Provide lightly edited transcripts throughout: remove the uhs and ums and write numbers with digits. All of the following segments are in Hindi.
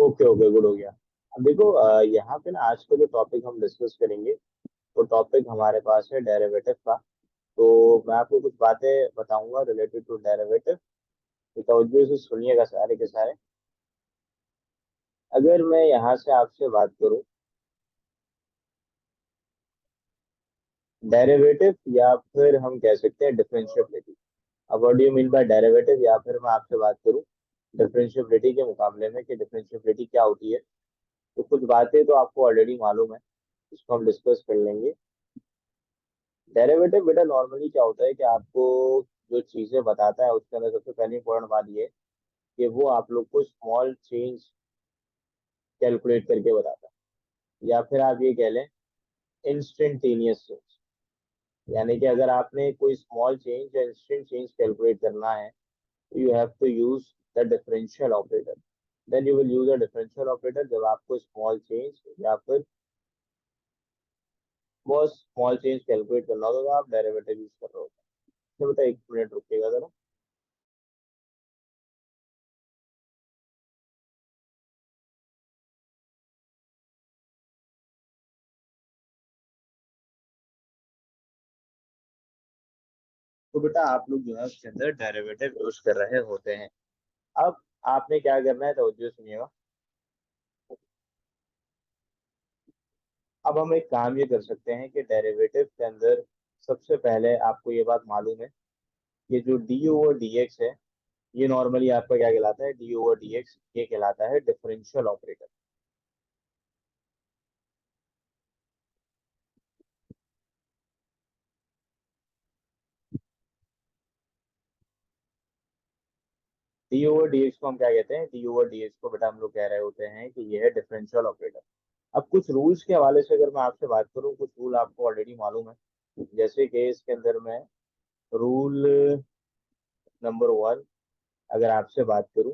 ओके ओके, गुड हो गया। अब देखो, यहाँ पे ना आज का जो टॉपिक हम डिस्कस करेंगे, वो टॉपिक हमारे पास है डेरिवेटिव का। तो मैं आपको कुछ बातें बताऊंगा रिलेटेड टू डेरिवेटिव। तो तवज्जो से सुनिएगा सारे के सारे। अगर मैं यहाँ से आपसे बात करूँ डेरिवेटिव, या फिर हम कह सकते हैं डिफरेंशियबिलिटी। अब what do you mean bye derivative, या फिर मैं आपसे बात करूँ डिफरेंशियबिलिटी के मुकाबले में कि डिफरेंशियबिलिटी क्या होती है, तो कुछ बातें तो आपको ऑलरेडी मालूम है, इसको हम डिस्कस कर लेंगे। डेरिवेटिव बेटा नॉर्मली क्या होता है कि आपको जो चीजें बताता है उसके अंदर सबसे पहली इंपॉर्टेंट बात ये है कि वो आप लोग को स्मॉल चेंज कैलकुलेट करके बताता है, या फिर आप ये कह लें इंस्टेंटेनियस चेंज। यानी कि अगर आपने कोई स्मॉल चेंज या इंस्टेंट चेंज कैलकुलेट करना है, तो you have to use the differential operator. Then you will use a differential operator जब आपको स्मॉल चेंज या फिर वो स्मॉल चेंज कैलकुलेट करना होगा, तो आप डेरिवेटिव यूज कर रहे हो। तो बेटा एक मिनट रुकिएगा जरा। तो बेटा आप लोग जो है उसके अंदर डेरिवेटिव यूज कर रहे होते हैं। अब आपने क्या करना है, तो सुनिएगा। अब हम एक काम ये कर सकते हैं कि डेरिवेटिव के अंदर सबसे पहले आपको ये बात मालूम है, ये जो डी ओवर डी एक्स है, ये नॉर्मली आपका क्या कहलाता है, डी ओवर डी एक्स ये कहलाता है differential operator. D over D x को हम क्या कहते हैं, डी ओवर डी एक्स को बेटा हम लोग कह रहे होते हैं कि ये है डिफरेंशियल ऑपरेटर। अब कुछ रूल्स के हवाले से अगर मैं आपसे बात करूं, कुछ रूल आपको ऑलरेडी मालूम है। जैसे कि इसके अंदर मैं रूल नंबर वन अगर आपसे बात करूं,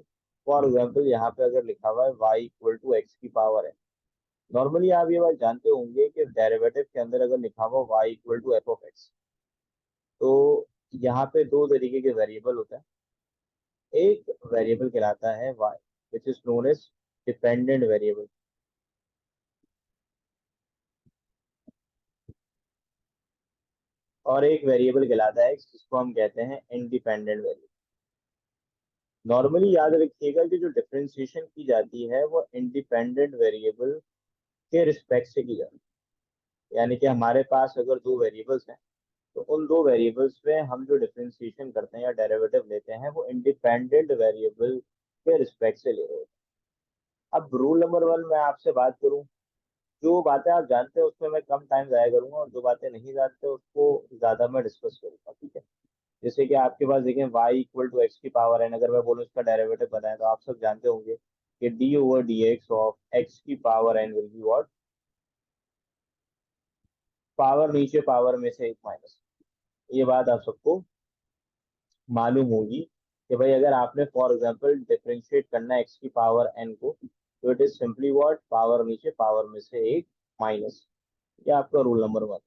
फॉर एग्जाम्पल यहाँ पे अगर लिखा हुआ है y इक्वल टू एक्स की पावर है। नॉर्मली आप ये बात जानते होंगे कि डेरिवेटिव के अंदर अगर लिखा हुआ y equal to F of x, तो यहाँ पे दो तरीके के वेरिएबल होता है। एक वेरिएबल कहलाता है y, which is known age dependent variable. और एक वेरिएबल कहलाता है x, जिसको हम कहते हैं इंडिपेंडेंट वेरिएबल। नॉर्मली याद रखिएगा कि जो डिफरेंशिएशन की जाती है वो इंडिपेंडेंट वेरिएबल के रिस्पेक्ट से की जाती है। यानी कि हमारे पास अगर दो वेरिएबल्स हैं, तो उन दो वेरिएबल्स में हम जो डिफरेंशिएशन करते हैं या डेरिवेटिव लेते हैं, वो इंडिपेंडेंट वेरिएबल के रिस्पेक्ट से ले रहे होते हैं। अब रूल नंबर वन मैं आपसे बात करूं, जो बातें आप जानते हैं उसमें मैं कम टाइम जाया करूंगा, और जो बातें नहीं जानते उसको ज्यादा मैं डिस्कस करूंगा, ठीक है। जैसे कि आपके पास देखें y इक्वल टू एक्स की पावर एन, अगर मैं बोलूँ इसका डेरिवेटिव बताएं, तो आप सब जानते होंगे कि D over D x of x की power n will be what, power नीचे पावर में से एक माइनस। ये बात आप सबको मालूम होगी कि भाई अगर आपने फॉर एग्जांपल डिफरेंशिएट करना है एक्स की पावर एन को, तो it is simply what, power नीचे पावर में से एक माइनस। ये आपका रूल नंबर वन।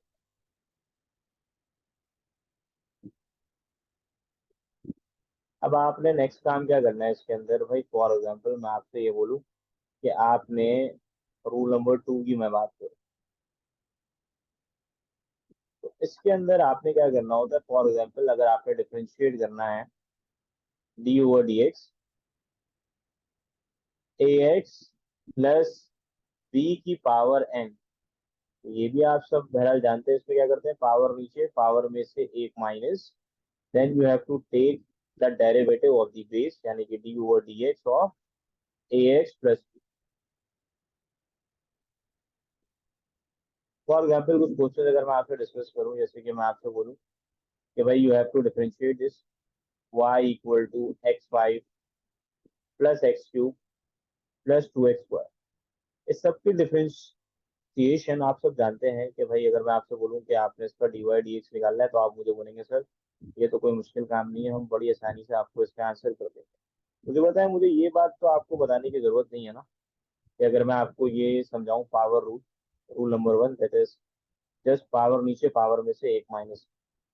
अब आपने नेक्स्ट काम क्या करना है इसके अंदर, भाई फॉर एग्जांपल मैं आपसे ये बोलूं कि आपने रूल नंबर टू की मैं बात करूं, तो इसके अंदर आपने क्या करना होता है, फॉर एग्जांपल अगर आपने डिफरेंशिएट करना है डी ओवर डी एक्स ए एक्स प्लस बी की पावर एन। ये भी आप सब बहरहाल जानते हैं, इसमें क्या करते हैं, पावर नीचे पावर में से एक minus. Then you have to take the derivative of the base, यानी कि D over D x of A X plus. For example कुछ क्वेश्चन अगर मैं आपसे डिस्कस करूं, जैसे कि मैं आपसे बोलूं कि भाई you have to differentiate this y equal to X five plus X cube plus two X square. इस सब की डिफरेंशिएशन आप सब जानते हैं कि भाई अगर मैं आपसे बोलूं कि आपने इसका डी वाई डी एक्स निकालना है, तो आप मुझे बोलेंगे सर ये तो कोई मुश्किल काम नहीं है, हम बड़ी आसानी से आपको इसका आंसर कर देंगे। मुझे बताएं, मुझे ये बात तो आपको बताने की जरूरत नहीं है ना, कि अगर मैं आपको ये समझाऊं power rule, rule number one that is just power नीचे पावर में से एक माइनस।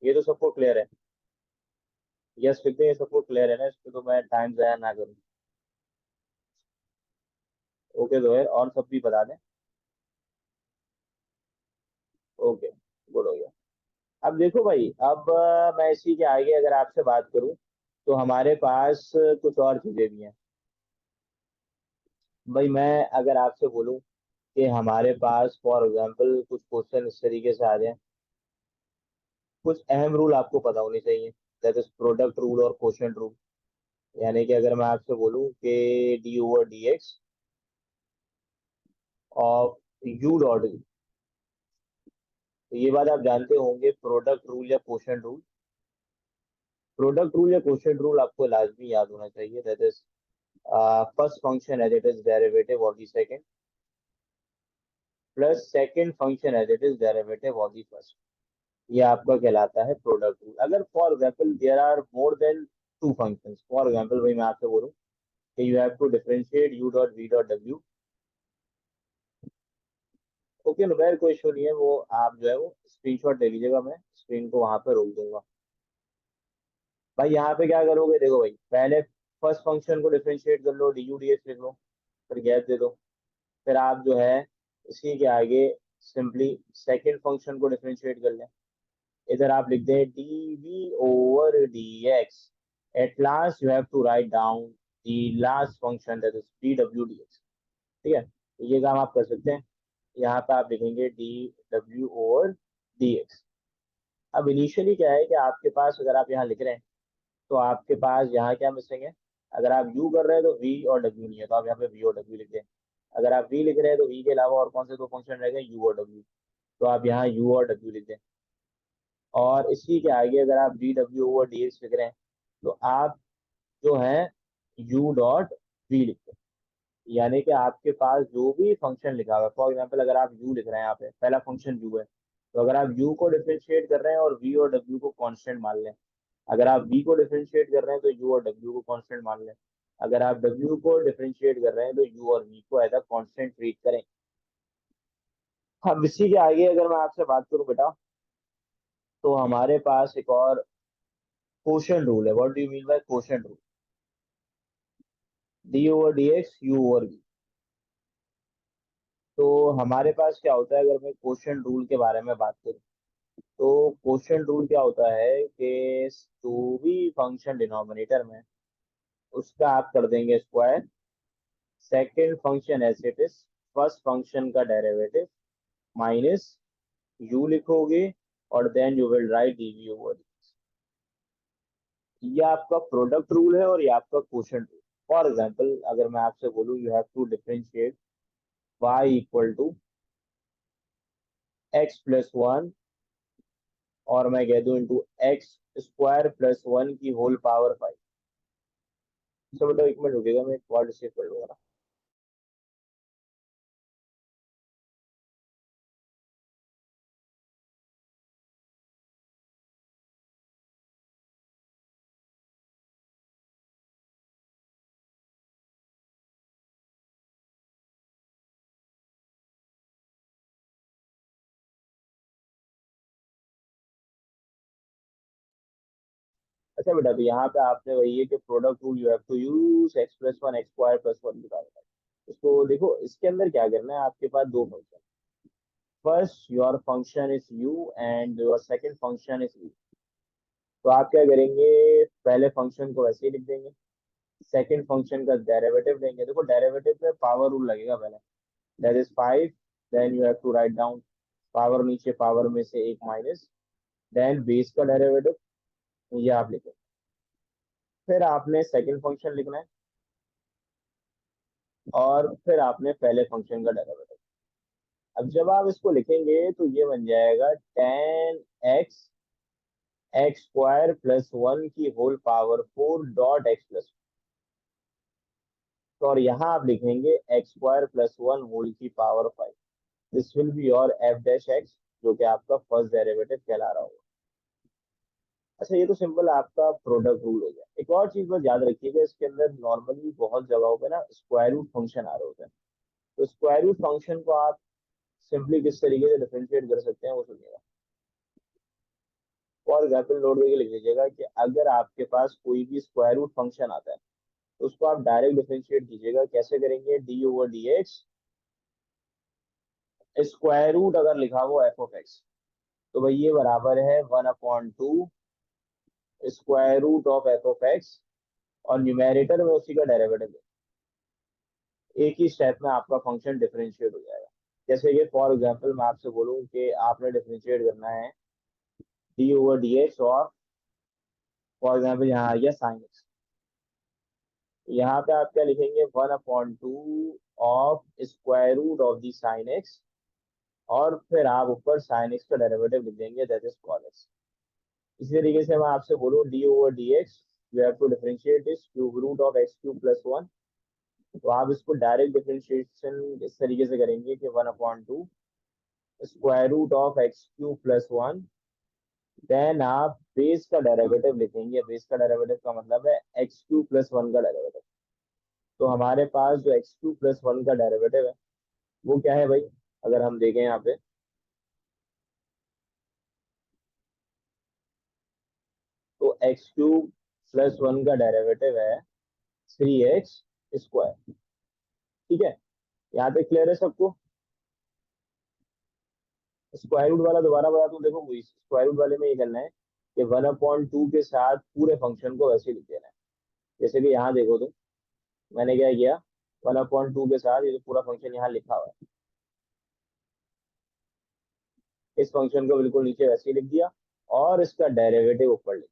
ये तो सबको क्लियर है। यस लिखते हैं, ये सबको क्लियर है ना, इस पे तो मैं टाइम जाया ना करूँ। ओके जोहर, और सब भी बता दें। ओके, गुड हो गया। अब देखो भाई, अब मैं इसी के आगे अगर आपसे बात करूं तो हमारे पास कुछ और चीजें भी हैं। भाई मैं अगर आपसे बोलूं कि हमारे पास फॉर एग्जांपल कुछ क्वेश्चन इस तरीके से आ जाए, कुछ अहम रूल आपको पता होने चाहिए, दैट इज प्रोडक्ट रूल और क्वोशिएंट रूल। यानी कि अगर मैं आपसे बोलूं कि D over D x of U dot V, तो ये बात आप जानते होंगे, प्रोडक्ट रूल या क्वोशिएंट रूल। प्रोडक्ट रूल या क्वोशिएंट रूल आपको लाजमी याद होना चाहिए, that is first function as it is derivative of the second plus second function as it is derivative of the first. ये आपका कहलाता है प्रोडक्ट रूल। अगर for example there are more than two functions, for example भाई मैं आपसे बोलूं कि you have to differentiate u dot v dot डब्ल्यू। ओके नुबैर, कोई इशू नहीं है, वो आप जो है वो स्क्रीनशॉट ले लीजिएगा, मैं स्क्रीन को वहां पर रोक दूंगा। भाई यहाँ पे क्या करोगे, देखो भाई, पहले फर्स्ट फंक्शन को डिफरेंशिएट कर लो, डी यू डी एक्स लिख लो, फिर गैप दे दो। फिर आप जो है इसी के आगे सिंपली सेकंड फंक्शन को डिफरेंशिएट कर लें। इधर आप लिख दें D V over D X. At last you have to write down the last function that is D W D X. ठीक है, तो ये काम आप कर सकते हैं। यहाँ पे आप लिखेंगे D W over D x. अब इनिशियली क्या है कि आपके पास अगर आप यहाँ लिख रहे हैं तो आपके पास यहाँ क्या मिसिंग है। अगर आप यू कर रहे हैं तो वी और डब्ल्यू नहीं है, तो आप यहाँ पे वी और डब्ल्यू लिख दें। अगर आप वी लिख रहे हैं तो वी के अलावा और कौन से दो फंक्शन रह गए, यू और डब्ल्यू, तो आप यहाँ यू और डब्ल्यू लिख दें। और इसी के आगे अगर आप D W over D x लिख रहे हैं तो आप जो है यू डॉट वी लिख दें। यानी कि आपके पास जो भी फंक्शन लिखा हुआ है, फॉर एग्जाम्पल अगर आप यू लिख रहे हैं, यहाँ पे पहला फंक्शन यू है, तो अगर आप यू को डिफरेंशिएट कर रहे हैं और वी और डब्ल्यू को कांस्टेंट मान लें। अगर आप वी को डिफरेंशिएट कर रहे हैं तो यू और डब्ल्यू को कांस्टेंट मान लें। अगर आप डब्ल्यू को डिफरेंशिएट कर रहे हैं तो यू और वी को एज अ कांस्टेंट ट्रीट करें। अब इसी के आगे अगर मैं आपसे बात करूं बेटा, तो हमारे पास एक और क्वोशिएंट रूल है। What do you mean by quotient rule? D over D X U over V. तो हमारे पास क्या होता है, अगर मैं क्वोशिएंट रूल के बारे में बात करूं तो क्वोशिएंट रूल क्या होता है कि जो भी फंक्शन डिनोमिनेटर में, उसका आप कर देंगे square, second function as it is, first function का डेरिवेटिव माइनस यू लिखोगे, और then you will write D V over. ये आपका प्रोडक्ट रूल है और ये आपका क्वोशिएंट रूल। फॉर एग्जांपल अगर मैं आपसे बोलूं you have to differentiate y equal to x plus one, और मैं कह दूं into X square plus one की होल पावर फाइव। तो बेटा एक मिनट रुकेगा, मैं एक कॉल रिसीव कर लूंगा। अच्छा बेटा, तो यहाँ पे आपने वही है कि product rule you have to use X plus one X square plus one की पावर। इसको देखो, इसके अंदर क्या करना है, आपके पास दो function, first your function is you and your second function is v। तो आप क्या करेंगे, पहले फंक्शन को वैसे ही लिख देंगे, सेकंड फंक्शन का डेरिवेटिव लेंगे। देखो डेरिवेटिव में पावर रूल लगेगा पहले, that is five, then you have to write down power, नीचे पावर में से एक माइनस, देन बेस का डेरिवेटिव, ये आप लिखें। फिर आपने सेकंड फंक्शन लिखना है, और फिर आपने पहले फंक्शन का डेरिवेटिव। अब जब आप इसको लिखेंगे तो ये बन जाएगा ten x x square plus one की whole power four dot x plus. तो और यहाँ आप लिखेंगे x square plus one whole की power five. This will be your f dash x, जो कि आपका फर्स्ट डेरिवेटिव कहला रहा होगा। अच्छा, ये तो सिंपल आपका प्रोडक्ट रूल हो गया। एक और चीज बस याद रखिएगा, इसके अंदर नॉर्मली बहुत जगहों पे ना स्क्वायर रूट फंक्शन आ रहे होते हैं। तो स्क्वायर रूट फंक्शन को आप सिंपली किस तरीके से डिफरेंशिएट कर सकते हैं वो सुनिएगा। फॉर एग्जाम्पल नोट करके लिख लीजिएगा कि अगर आपके पास कोई भी स्क्वायर रूट फंक्शन आता है, तो उसको आप डायरेक्ट डिफरेंशिएट कीजिएगा। कैसे करेंगे? D over D x square root अगर लिखा हो एफ ऑफ एक्स, तो भाई ये बराबर है 1/2 square root of F of x, और न्यूमेरेटर में उसी का डेरिवेटिव। एक ही स्टेप में आपका फंक्शन डिफरेंशिएट हो जाएगा। जैसे कि फॉर एग्जांपल मैं आपसे बोलूं कि आपने डिफरेंशिएट करना है डी ओवर डी एक्स, और फॉर एग्जांपल यहाँ आ गया साइन एक्स। यहाँ पे आप क्या लिखेंगे? 1/2 of square root of the sine X, और फिर आप ऊपर साइन एक्स का डेरिवेटिव लिख देंगे, दैट इज कॉस एक्स। इसी तरीके से मैं आपसे बोलूँ D over D X, you have to differentiate this cube root of X cube plus 1, तो आप इसको डायरेक्ट डिफरेंशिएशन इस तरीके से करेंगे कि 1/2 square root of X cube plus 1, then आप बेस का डेरिवेटिव लिखेंगे। बेस का डेरिवेटिव का मतलब है एक्स क्यूब प्लस 1 का डेरिवेटिव। तो हमारे पास जो एक्स क्यूब प्लस 1 का डेरिवेटिव है वो क्या है भाई? अगर हम देखें यहाँ पे, तो एक्स क्यूब प्लस 1 का डेरिवेटिव है 3x स्क्वायर। ठीक है, यहाँ पे क्लियर है सबको? स्क्वायर रूट वाला दोबारा बता दूं, देखो स्क्वायर रूट वाले में ये करना है कि 1/2 के साथ पूरे फंक्शन को वैसे लिख देना है। जैसे कि यहाँ देखो तो मैंने क्या किया, 1/2 के साथ ये जो पूरा फंक्शन यहाँ लिखा हुआ है, इस फंक्शन को बिल्कुल नीचे वैसे ही लिख दिया, और इसका डेरिवेटिव ऊपर लिख।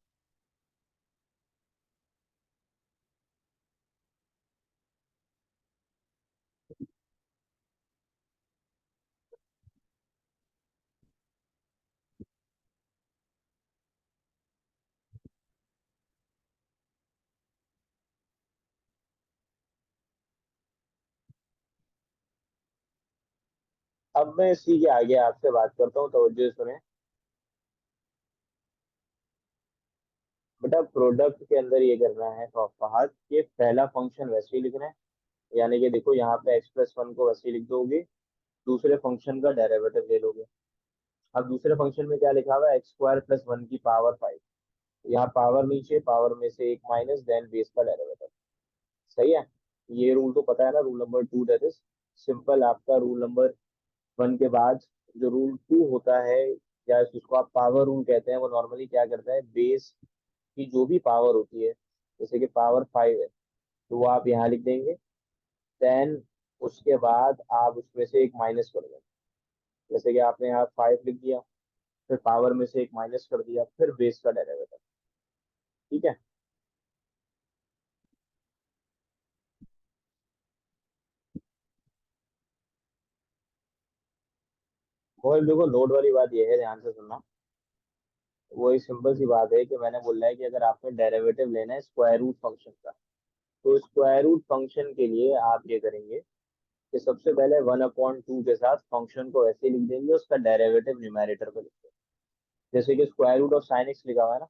अब मैं इसी के आगे आपसे बात करता हूँ, तवज्जो से सुने बेटा। प्रोडक्ट के अंदर ये करना है फहद कि पहला फंक्शन वैसे ही लिखना है, यानी कि देखो यहाँ पे एक्स प्लस 1 को वैसे ही लिख दोगे, दूसरे फंक्शन का डेरिवेटिव ले लोगे। अब दूसरे फंक्शन में क्या लिखा हुआ है? एक्स स्क्वायर प्लस 1 की पावर 5। यहाँ पावर नीचे, पावर में से एक माइनस, देन बेस का डेरिवेटिव। सही है? ये रूल तो पता है ना, rule number 2, that is simple. आपका रूल नंबर 1 के बाद जो रूल 2 होता है, या जिसको आप पावर रूल कहते हैं, वो नॉर्मली क्या करता है? बेस की जो भी पावर होती है, जैसे कि पावर 5 है, तो वो आप यहाँ लिख देंगे। देन उसके बाद आप उसमें से एक माइनस कर देंगे। जैसे कि आपने यहाँ 5 लिख दिया, फिर पावर में से एक माइनस कर दिया, फिर बेस का डेरिवेटिव। ठीक है? और देखो नोट वाली बात ये है, ध्यान से सुनना। वो एक सिंपल सी बात है कि मैंने बोला है कि अगर आपने डेरिवेटिव लेना है स्क्वायर रूट फंक्शन का, तो स्क्वायर रूट फंक्शन के लिए आप ये करेंगे कि सबसे पहले 1/2 के साथ फंक्शन को ऐसे लिख देंगे, उसका डेरिवेटिव न्यूमेरेटर पे लिख देंगे। जैसे कि square root of sine X लिखा हुआ है ना,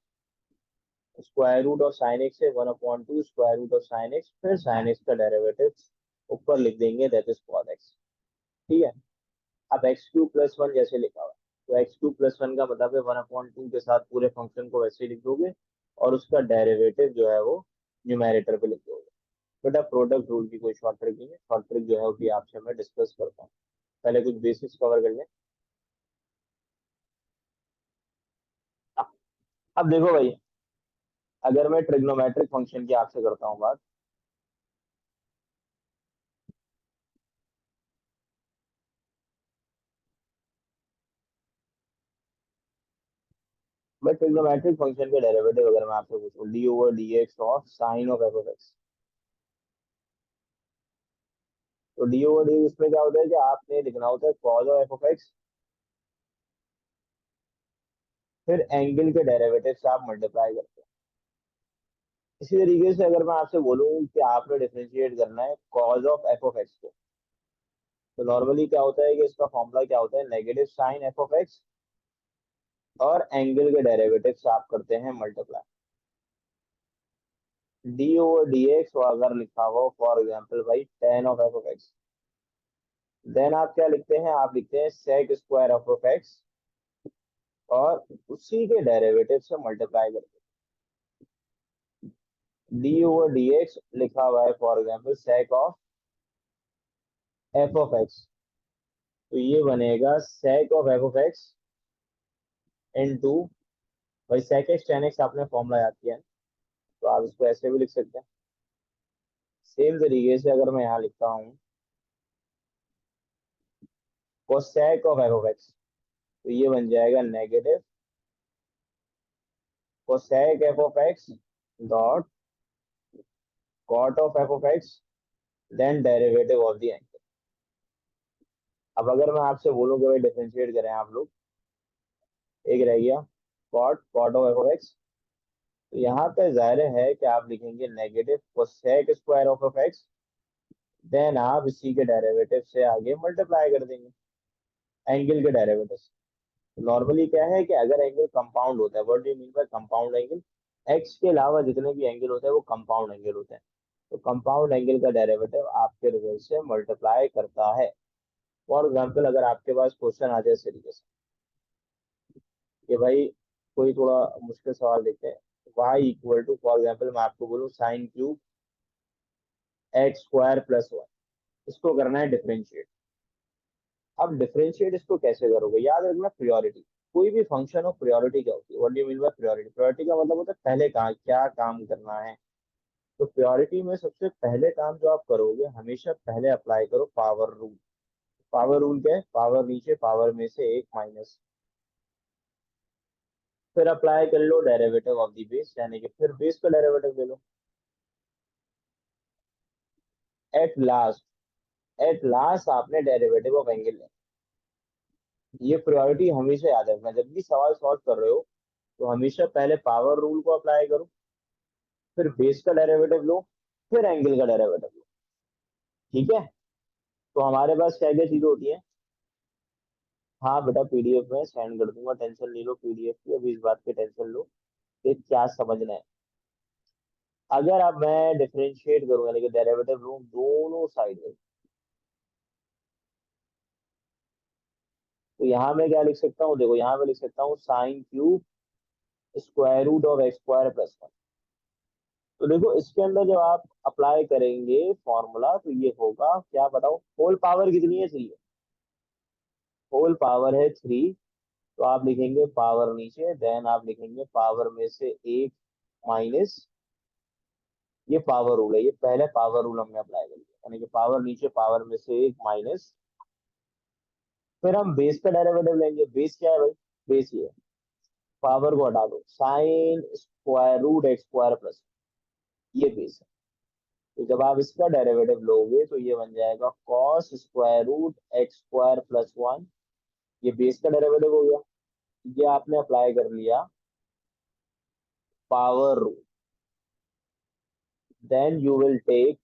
square root of sine x है 1/2 square root of sine X, फिर साइन एक्स का डेरिवेटिव ऊपर लिख देंगे, दैट इज कॉस एक्स। ठीक है? अब एक्स क्यूब प्लस 1 जैसे लिखा हुआ है, तो एक्स क्यूब प्लस 1 का मतलब है 1/2 के साथ पूरे फंक्शन को वैसे ही लिख दोगे, और उसका डेरिवेटिव जो है वो न्यूमेरेटर पे लिख दोगे। बेटा प्रोडक्ट रूल की कोई शॉर्ट ट्रिक नहीं है, शॉर्ट ट्रिक जो है उसकी आपसे मैं डिस्कस करता हूँ। पहले कुछ बेसिक्स कवर कर लें। अब देखो भाई, अगर मैं ट्रिग्नोमेट्रिक फंक्शन की आपसे करता हूँ बात, मैं ट्रिग्नोमेट्रिक फंक्शन के डेरिवेटिव अगर मैं आपसे पूछूं D over D x of sine of F of x, तो डी ओवर डी इसमें क्या होता है कि आपने लिखना होता है cause of F of x, फिर एंगल के डेरिवेटिव से आप मल्टीप्लाई करते हैं। इसी तरीके से अगर मैं आपसे बोलूं कि आपने डिफरेंशिएट करना है cause of F of x को, तो नॉर्मली क्या होता है कि इसका फॉर्मूला क्या होता है? Negative sine F of x और एंगल के डेरिवेटिव से आप करते हैं multiply. D over D X अगर लिखा हो फॉर एग्जाम्पल भाई tan of F of x, then आप क्या लिखते हैं? आप लिखते हैं sec square F of x, और उसी के डेरिवेटिव से मल्टीप्लाई करते डी ओवर डी एक्स लिखा हुआ है for example sake of F of x, तो ये बनेगा sake of F of x into, भाई सेक एक्स टेन एक्स आपने फॉर्मूला याद किया है, तो आप इसको ऐसे भी लिख सकते हैं। सेम तरीके से अगर मैं यहाँ लिखता हूँ cosec of F of x, तो ये बन जाएगा negative cosec F of X dot cot of F of x then derivative of the angle. अब अगर मैं आपसे बोलूँ कि भाई डिफरेंशिएट करें आप लोग, एक रह गया cot cot of F of x, तो यहाँ पे जाहिर है कि आप लिखेंगे negative cosec square of F X, then आप इसी के डेरिवेटिव से आगे मल्टीप्लाई कर देंगे एंगल के डेरिवेटिव से। नॉर्मली क्या है कि अगर एंगल कंपाउंड होता है, what do you mean bye compound angle, x के अलावा जितने भी एंगल होते हैं वो कंपाउंड एंगल होते हैं, तो कंपाउंड एंगल का डेरिवेटिव आपके रिजल्ट से मल्टीप्लाई करता है। फॉर एग्जाम्पल अगर आपके पास क्वेश्चन आ जाए इस तरीके से कि भाई कोई थोड़ा मुश्किल सवाल देखते हैं, y equal to for example मैं आपको बोलूँ sine cube X square plus one, इसको करना है डिफरेंशिएट। अब डिफरेंशिएट इसको कैसे करोगे, याद रखना प्रायोरिटी, कोई भी फंक्शन हो प्रायोरिटी क्या होती है, what do you mean bye priority, priority का मतलब होता है पहले कहाँ क्या काम करना है। तो प्रायोरिटी में सबसे पहले काम जो आप करोगे हमेशा पहले अप्लाई करो पावर रूल। पावर रूल क्या है, पावर नीचे पावर में से एक माइनस, फिर अप्लाई कर लो डेरिवेटिव ऑफ द बेस, यानी कि फिर बेस का डेरिवेटिव ले लो। एट लास्ट आपने डेरिवेटिव ऑफ एंगल ले, ये प्रायोरिटी हमेशा याद रखना, जब भी सवाल सॉल्व कर रहे हो तो हमेशा पहले पावर रूल को अप्लाई करो, फिर बेस का डेरिवेटिव लो, फिर एंगल का डेरिवेटिव लो। ठीक है, तो हमारे पास क्या क्या चीजें होती हैं। हाँ बेटा पीडीएफ में सेंड कर दूंगा, टेंशन नहीं लो पीडीएफ की, अभी इस बात की टेंशन लो कि क्या समझना है। अगर अब मैं डिफरेंशिएट करूँ यानी कि डेरिवेटिव लूँ दोनों साइड में, तो यहाँ मैं क्या लिख सकता हूँ, देखो यहाँ मैं लिख सकता हूँ sine cube square root of x square plus one. तो देखो इसके अंदर जब आप अप्लाई करेंगे फॉर्मूला तो ये होगा क्या बताओ, होल पावर कितनी है, थ्री है, होल पावर है थ्री, तो आप लिखेंगे पावर नीचे, देन आप लिखेंगे पावर में से एक माइनस, ये पावर रूल है, ये पहले पावर रूल हमने अप्लाई कर लिया, यानी कि पावर नीचे पावर में से एक माइनस, फिर हम बेस का डेरिवेटिव लेंगे, बेस क्या है भाई, बेस ये है, पावर को हटा दो sine square root X square plus, ये बेस है। तो जब आप इसका डेरिवेटिव लोगे तो ये बन जाएगा cos square root X square plus one, ये बेस का डेरिवेटिव हो गया, ये आपने अप्लाई कर लिया power rule, then you will take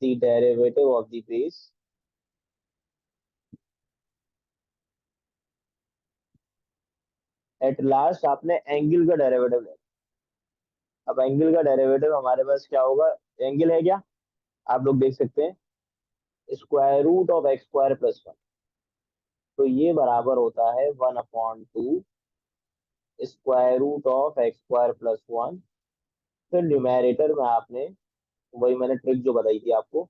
the derivative of the base, at last आपने एंगल का डेरिवेटिव लेना। अब एंगल का डेरिवेटिव हमारे पास क्या होगा, एंगल है क्या, आप लोग देख सकते हैं square root of x square plus one, तो ये बराबर होता है one upon two square root of x square plus one. फिर न्यूमेरेटर में आपने वही मैंने ट्रिक जो बताई थी आपको,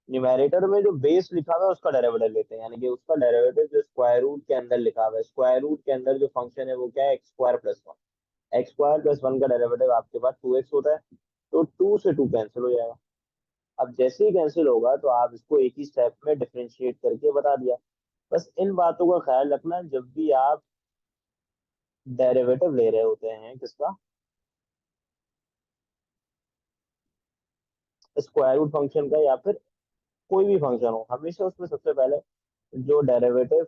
न्यूमेरेटर में जो बेस लिखा हुआ है उसका डेरिवेटिव लेते हैं, यानी कि उसका डेरिवेटिव जो स्क्वायर रूट के अंदर लिखा हुआ है, स्क्वायर रूट के अंदर जो फंक्शन है वो क्या है, x square plus one, X square plus one का डेरिवेटिव आपके पास टू एक्स होता है, तो टू से टू कैंसिल हो जाएगा। अब जैसे ही कैंसिल होगा तो आप इसको एक ही स्टेप में डिफरेंशिएट करके बता दिया। बस इन बातों का ख्याल रखना जब भी आप डेरिवेटिव ले रहे होते हैं किसका, स्क्वायर रूट फंक्शन का या फिर कोई भी फंक्शन हो, हमेशा उसमें सबसे पहले जो डेरिवेटिव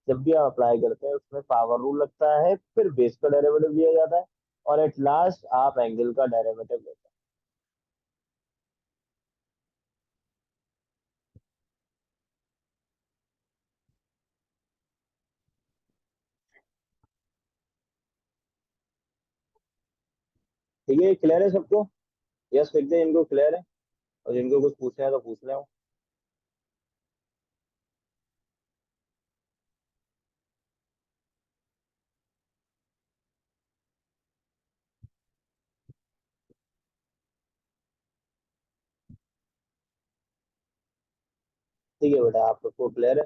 जब भी आप अप्लाई करते हैं उसमें पावर रूल लगता है, फिर बेस का डेरिवेटिव लिया जाता है, और एट लास्ट आप एंगल का डेरिवेटिव लेते हैं। ठीक है, क्लियर है सबको, यस लिख दें इनको क्लियर है, और जिनको कुछ पूछना है तो पूछ लें। ठीक है बेटा, आप सबको क्लियर है?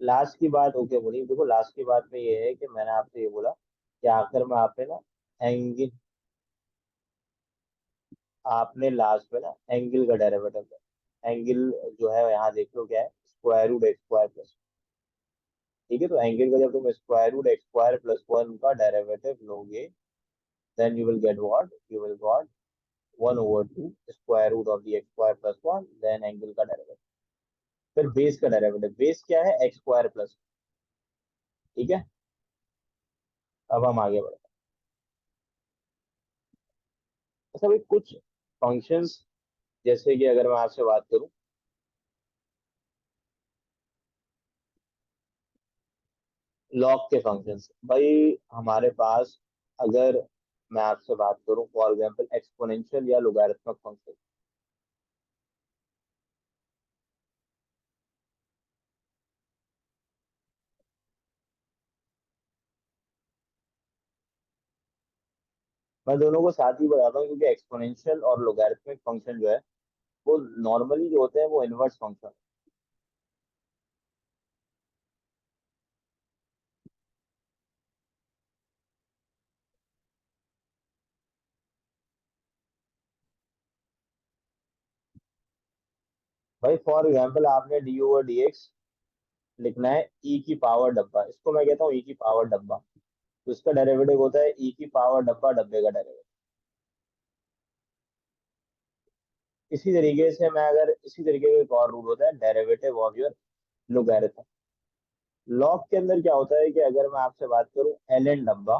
लास्ट की बात ओके बोली, देखो लास्ट की बात में ये है कि मैंने आपसे ये बोला कि आखिर में आपने ना एंगल, आपने लास्ट में ना एंगल का डेरिवेटिव, एंगल जो है यहाँ देख लो क्या है, square root X square plus, ठीक है, तो एंगल का जब तुम square root X square plus one का डेरिवेटिव लोगे, then you will get what, you will got 1/2 square root of the X square plus one, then angle का डेरिवेटिव, फिर बेस का डेरिवेटिव, बेस क्या है एक्स स्क्वायर प्लस, ठीक है। अब हम आगे बढ़ते हैं। अच्छा भाई कुछ फंक्शंस, जैसे कि अगर मैं आपसे बात करूं लॉग के फंक्शंस, भाई हमारे पास, अगर मैं आपसे बात करूं फॉर एग्जांपल एक्सपोनेंशियल या लोगरिथमिक फंक्शन, मैं दोनों को साथ ही बताता हूँ क्योंकि एक्सपोनेंशियल और लोगरिथमिक फंक्शन जो है वो नॉर्मली जो होते हैं वो इनवर्स फंक्शन। भाई फॉर एग्जांपल आपने डी ओवर डी एक्स लिखना है ई की पावर डब्बा, इसको मैं कहता हूँ ई की पावर डब्बा, तो इसका डेरिवेटिव होता है ई की पावर डब्बा डब्बे का डेरिवेटिव। इसी तरीके से मैं अगर इसी तरीके का एक और रूल होता है derivative of your logarithm. Log के अंदर क्या होता है कि अगर मैं आपसे बात करूं एल एन डब्बा,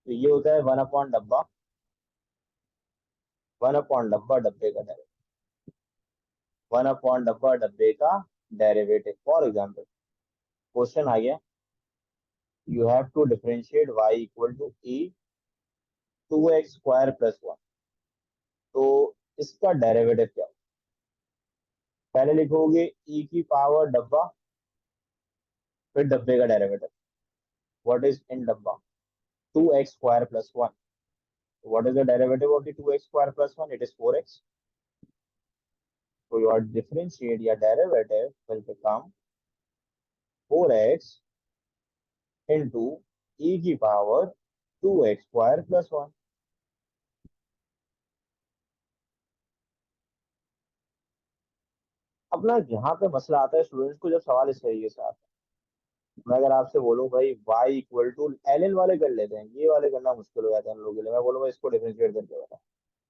तो ये होता है वन अपॉन डब्बा, वन अपॉन डब्बा डब्बे का डेरिवेटिव, वन अपॉन डब्बा डब्बे का डेरिवेटिव। फॉर एग्जाम्पल क्वेश्चन आ गया, you have to differentiate Y equal to E to X square plus one, तो इसका डेरिवेटिव क्या होगा? पहले लिखोगे ई की पावर डब्बा, फिर डब्बे का डेरिवेटिव, व्हाट इज इन डब्बा, two X square plus one, what is the derivative of the 2x square plus 1? It is 4x. So your differentiate your derivative will become 4x into e की power 2x square plus 1. अपना जहां पे मसला आता है स्टूडेंट्स को, जब सवाल इस तरीके से आता है, मैं अगर आपसे बोलूं भाई y equal to L N वाले कर लेते हैं, ये वाले करना मुश्किल हो जाता है हम लोगों के लिए, मैं बोलूंगा इसको डिफरेंशिएट करके बता,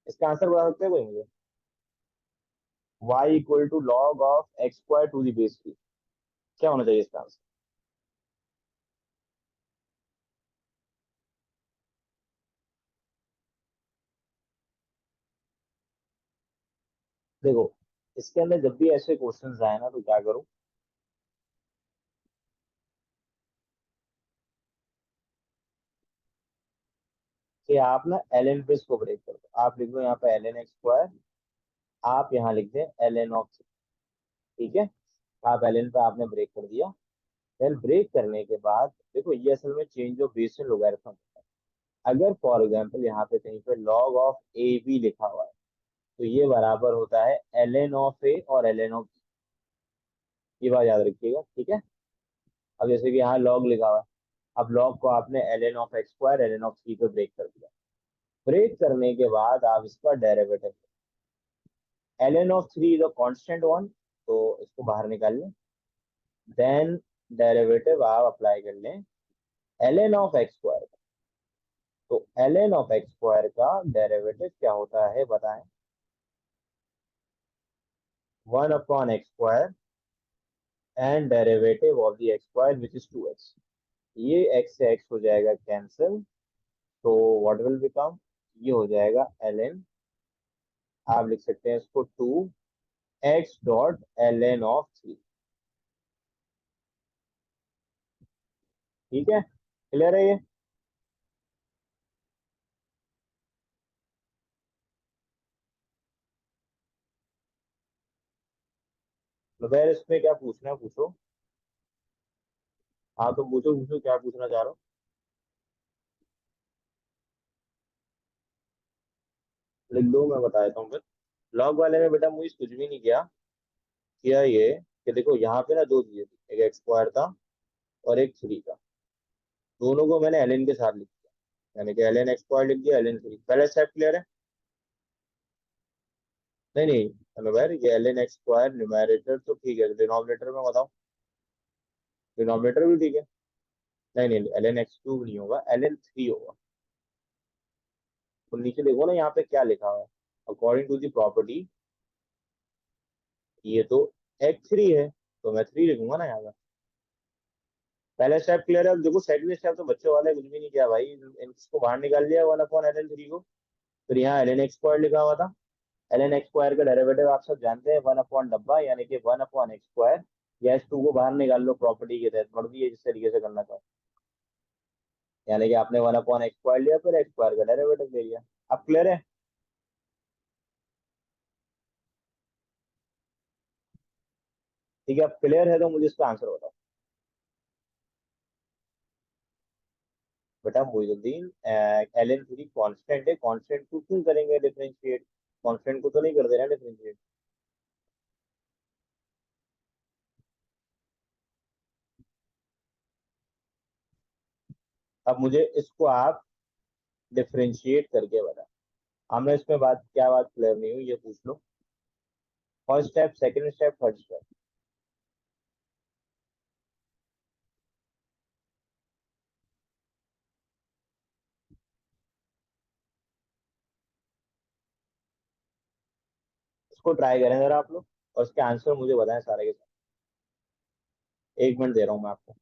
इसका आंसर बता सकते हैं कोई मुझे? y equal to log of x square to the base 3, क्या होना चाहिए इसका आंसर? देखो इसके अंदर जब भी ऐसे क्वेश्चंस आए ना तो क्या करो कि आप ना एल एन पे इसको ब्रेक कर दो, आप लिख दो यहाँ पे एल एन एक्स स्क्वायर, आप यहाँ लिख दें एल एन ऑफ, ठीक है, आप एल एन पे आपने ब्रेक कर दिया। देन ब्रेक करने के बाद देखो ये असल में change of base in logarithm होता है। अगर फॉर एग्जांपल यहाँ पे कहीं पे लॉग ऑफ ए बी लिखा हुआ है, तो ये बराबर होता है एल एन ऑफ ए और एल एन ऑफ, ये बात याद रखिएगा, ठीक है। अब जैसे कि यहाँ लॉग लिखा हुआ है, अब लॉग को आपने L N of x square L N of three पे ब्रेक कर दिया, ब्रेक करने के बाद आप इसका derivative, ln of three is a constant one, तो इसको बाहर निकाल लें, देन डेरिवेटिव आप अप्लाई कर लें ln ऑफ एक्स स्क्वायर, तो ln ऑफ एक्स स्क्वायर का डेरिवेटिव क्या होता है बताएं? One upon x square and derivative of the X square which is 2x, ये x से x हो जाएगा कैंसिल, तो व्हाट विल बिकम, ये हो जाएगा ln, आप लिख सकते हैं इसको 2x dot ln of three, ठीक है, क्लियर है ये? तो फिर इसमें क्या पूछना है पूछो। हाँ तो पूछो पूछो क्या पूछना चाह रहे हो। लिख दो मैं बता देता हूँ फिर। लॉग वाले में बेटा मुझे कुछ भी नहीं किया, किया ये कि देखो यहाँ पे ना दो चीजें थी, एक एक्स स्क्वायर था और एक थ्री था। दोनों को मैंने एल एन के साथ लिख दिया, यानी कि एल एन एक्स स्क्वायर लिख दिया, एल एन थ्री। पहले स्टेप क्लियर है? नहीं नहीं, हमें भाई ये l n x square numerator तो ठीक है, डिनोमिनेटर में बताओ। डिनोमिनेटर भी ठीक है। नहीं नहीं, एल एन एक्स क्यूब नहीं होगा, एल एन थ्री होगा। तो नीचे देखो ना यहाँ पे क्या लिखा हुआ है, अकॉर्डिंग टू दी प्रॉपर्टी ये तो एक्स थ्री है, तो मैं थ्री लिखूंगा ना यहाँ पे। पहला स्टेप क्लियर है? अब देखो सेकंड स्टेप तो बच्चों वाला है, कुछ भी नहीं किया भाई, इसको बाहर निकाल लिया one upon l n three को। फिर यहाँ एल एन एक्स स्क्वायर लिखा हुआ था, एल एन एक्स स्क्वायर का डेरिवेटिव आप सब जानते हैं, वन अपॉन डब्बा यानी कि वन अपॉन एक्स स्क्वायर। या इस टू को बाहर निकाल लो प्रॉपर्टी के तहत, मर्जी है जिस तरीके से करना चाहो। यानी कि आपने वन अपॉन एक्स स्क्वायर लिया, फिर एक्स स्क्वायर का डेरिवेटिव ले लिया। अब क्लियर है? ठीक है, अब क्लियर है तो मुझे इसका आंसर बताओ। बेटा Moinuddin, l n three constant है, कॉन्स्टेंट को क्यों करेंगे डिफरेंशिएट? कॉन्स्टेंट को तो नहीं कर देना डिफरेंशिएट। अब मुझे इसको आप डिफरेंशिएट करके बता। हमें इसमें बात क्या बात क्लियर नहीं हुई ये पूछ लो। First step, second step, third step. इसको ट्राई करें जरा आप लोग, और इसके आंसर मुझे बताएं सारे के सारे। 1 मिनट दे रहा हूँ मैं आपको।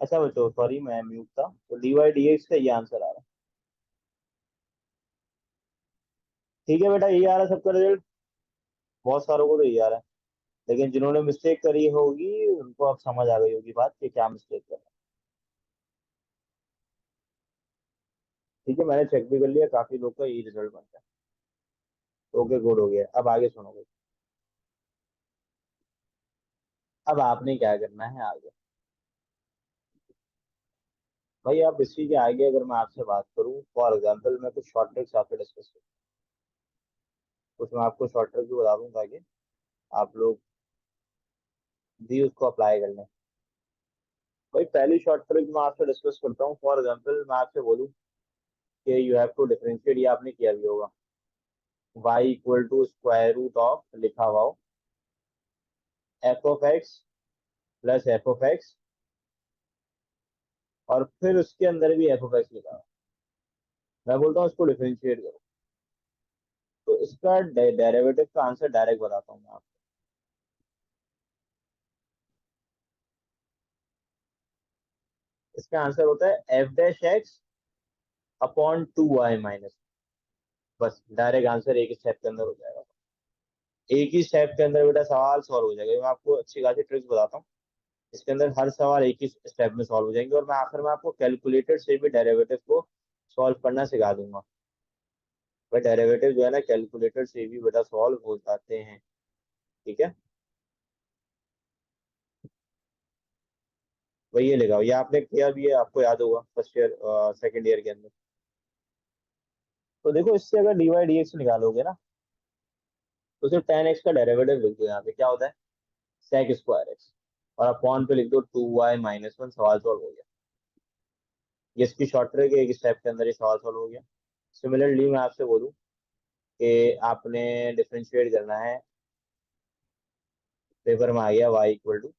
अच्छा बच्चों, सॉरी मैं म्यूट था, तो डी वाई डी एक्स का ये आंसर आ रहा है। ठीक है बेटा, यही आ रहा है सबका रिजल्ट। बहुत सारों को तो यही आ रहा है, लेकिन जिन्होंने मिस्टेक करी होगी उनको अब समझ आ गई होगी बात कि क्या मिस्टेक कर रहा है। ठीक है, मैंने चेक भी कर लिया, काफी लोग का यही रिजल्ट बनता है। ओके, गुड हो गया। अब आगे सुनोगे। अब आपने क्या करना है आगे? भाई आप इसी के आगे अगर मैं आपसे बात करूं, फॉर एग्जांपल मैं कुछ शॉर्ट ट्रिक्स आपसे डिस्कस करूं, कुछ मैं आपको शॉर्ट ट्रिक्स भी बता दूं ताकि आप लोग भी उसको अप्लाई कर लें। भाई पहली शॉर्ट ट्रिक मैं आपसे डिस्कस करता हूँ, फॉर एग्जांपल मैं आपसे बोलूं कि यू हैव टू डिफरेंशिएट, ये आपने किया भी होगा, y equal to square root of लिखा हुआ हो f of x plus f of x, और फिर उसके अंदर भी एफ ऑफ एक्स लिखा हुआ। मैं बोलता हूँ इसको डिफरेंशिएट करो, तो इसका डेरिवेटिव का आंसर डायरेक्ट बताता हूँ मैं आपको। इसका आंसर होता है F dash x upon 2y minus, बस डायरेक्ट आंसर एक स्टेप के अंदर हो जाएगा। एक ही स्टेप के अंदर बेटा सवाल सॉल्व हो जाएगा। मैं आपको अच्छी खासी ट्रिक्स बताता हूँ, इसके अंदर हर सवाल एक ही स्टेप में सॉल्व हो जाएंगे, और मैं आखिर में आपको कैलकुलेटर से भी डेरिवेटिव को सॉल्व करना सिखा दूंगा। भाई डेरिवेटिव जो है ना कैलकुलेटर से भी बेटा सॉल्व हो जाते हैं, ठीक है। वही ये लिखा हो, ये आपने किया भी है, आपको याद होगा फर्स्ट ईयर सेकंड ईयर के अंदर। तो देखो इससे अगर डी वाई डी एक्स निकालोगे ना, तो सिर्फ टेन एक्स का डेरिवेटिव लिख दो, यहाँ पे क्या होता है सेक स्क्वायर एक्स, और अपॉन पे लिख दो 2y-1, सवाल सॉल्व हो गया। ये इसकी शॉर्ट ट्रिक है, एक स्टेप के अंदर ही सवाल सॉल्व हो गया। सिमिलरली मैं आपसे बोलूँ कि आपने डिफरेंशिएट करना है, पेपर में आ गया y equal to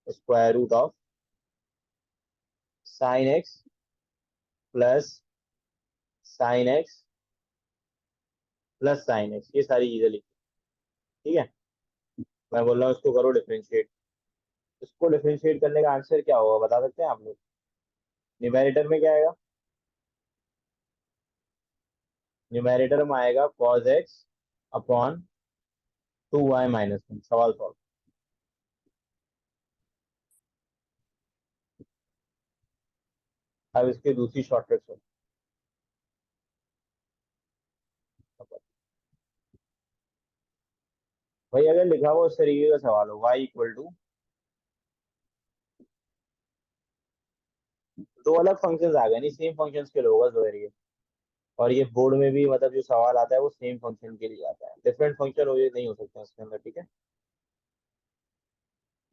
square root of sine x plus sine x plus sine x, ये सारी चीजें लिखी, ठीक है। मैं बोल रहा हूँ इसको करो डिफरेंशिएट। इसको डिफरेंशिएट करने का आंसर क्या होगा बता सकते हैं आप लोग? न्यूमेरेटर में क्या आएगा? न्यूमेरेटर में आएगा कॉज एक्स अपॉन 2y-1, सवाल सॉल्व। अब इसकी दूसरी शॉर्ट ट्रिक सुनो। भाई अगर लिखा हुआ उस तरीके का सवाल हो y इक्वल टू, दो अलग फंक्शंस आ गए, नहीं सेम फंक्शंस के लोग जो है ये, और ये बोर्ड में भी मतलब जो सवाल आता है वो सेम फंक्शन के लिए आता है, डिफरेंट फंक्शन हो ये नहीं हो सकते इसके अंदर, ठीक है।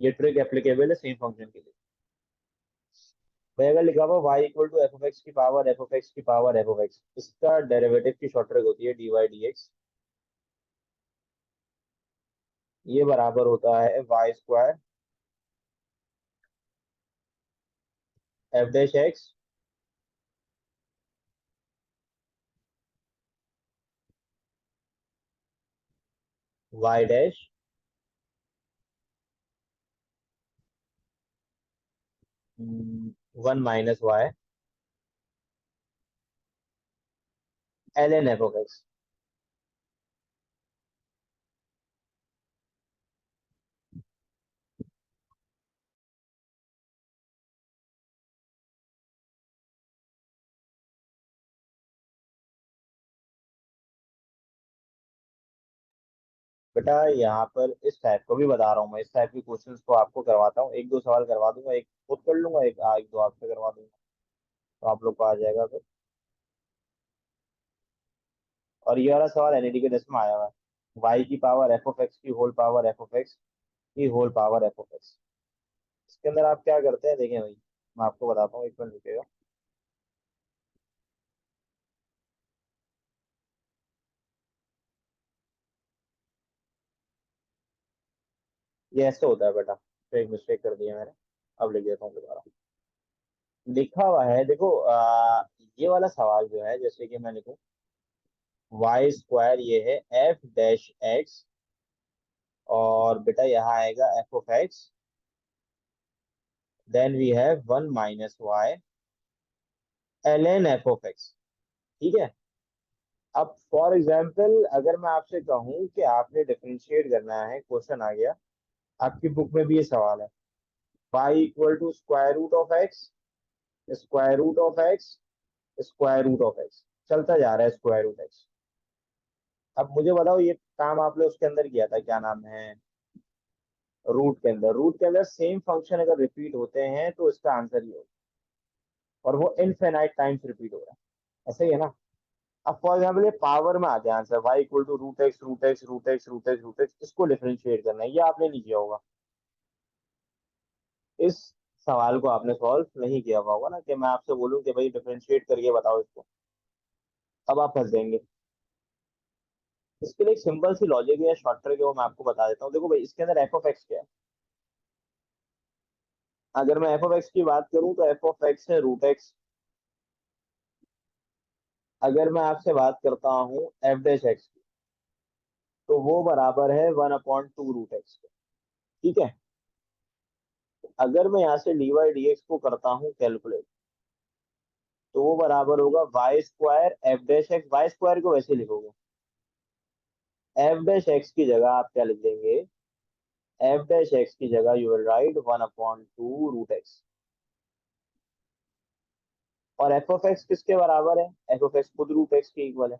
ये ट्रिक एप्लीकेबल है सेम फंक्शन के लिए। भाई अगर लिखा हुआ y equal to F of x की पावर एफ ऑफ एक्स की पावर एफ ऑफ एक्स, इसका डेरिवेटिव की शॉर्ट ट्रिक होती है डी वाई डी एक्स। ये बराबर होता है y square f dash x y dash 1-y l n f of x. बेटा यहाँ पर इस टाइप को भी बता रहा हूँ मैं, इस टाइप के क्वेश्चंस को आपको करवाता हूँ, एक दो सवाल करवा दूंगा, एक खुद कर लूंगा, एक दो आपसे करवा दूंगा, तो आप लोग को आ जाएगा फिर। और ये वाला सवाल एनईटी के टेस्ट में आया हुआ है, वाई की पावर एफ ऑफ एक्स की whole power f of x की whole power f of x. इसके अंदर आप क्या करते हैं देखें भाई, मैं आपको बताता हूँ, एक मिनट रुकेगा। ये ऐसे होता है बेटा, तो एक मिस्टेक कर दिया मैंने, अब लिख देता हूँ दोबारा। लिखा हुआ है देखो, ये वाला सवाल जो है, जैसे कि मैं लिखूं वाई स्क्वायर, ये है एफ डैश एक्स, और बेटा यहाँ आएगा f of x, then we have 1-y l n f of x, ठीक है। अब फॉर एग्जाम्पल अगर मैं आपसे कहूँ कि आपने डिफरेंशिएट करना है, क्वेश्चन आ गया आपकी बुक में भी ये सवाल है, y equal to square root of x square root of x square root of x, चलता जा रहा है स्क्वायर रूट एक्स। अब मुझे बताओ ये काम आपने उसके अंदर किया था, क्या नाम है, रूट के अंदर सेम फंक्शन अगर रिपीट होते हैं तो इसका आंसर ही होगा, और वो इनफिनाइट टाइम्स रिपीट हो रहा है, ऐसा ही है ना। अब फॉर एग्जाम्पल ये पावर में आ गया answer y equal to root x root x root x root x root x, इसको डिफरेंशिएट करना है, ये आपने नहीं किया होगा, इस सवाल को आपने सॉल्व नहीं किया हुआ होगा ना, कि मैं आपसे बोलूं कि भाई डिफरेंशिएट करके बताओ इसको, अब आप फंस जाएंगे। इसके लिए एक सिंपल सी लॉजिक है, शॉर्ट ट्रिक है, वो मैं आपको बता देता हूँ। देखो भाई, इसके अंदर एफ ऑफ एक्स क्या है। अगर मैं एफ ऑफ एक्स की बात करूं तो एफ ऑफ एक्स है रूट एक्स। अगर मैं आपसे बात करता हूँ एफ डैश एक्स की, तो वो बराबर है 1/2 रूट एक्स के। ठीक है। अगर मैं यहाँ से डी वाई डी एक्स को करता हूँ कैलकुलेट, तो वो बराबर होगा y square f dash x. Y square को वैसे लिखोगे, एफ डैश एक्स की जगह आप क्या लिख देंगे, एफ डैश एक्स की जगह you will write 1/2 root x. और एफ ऑफ एक्स किसके बराबर है, एफ ऑफ एक्स खुद रूट एक्स के इक्वल है।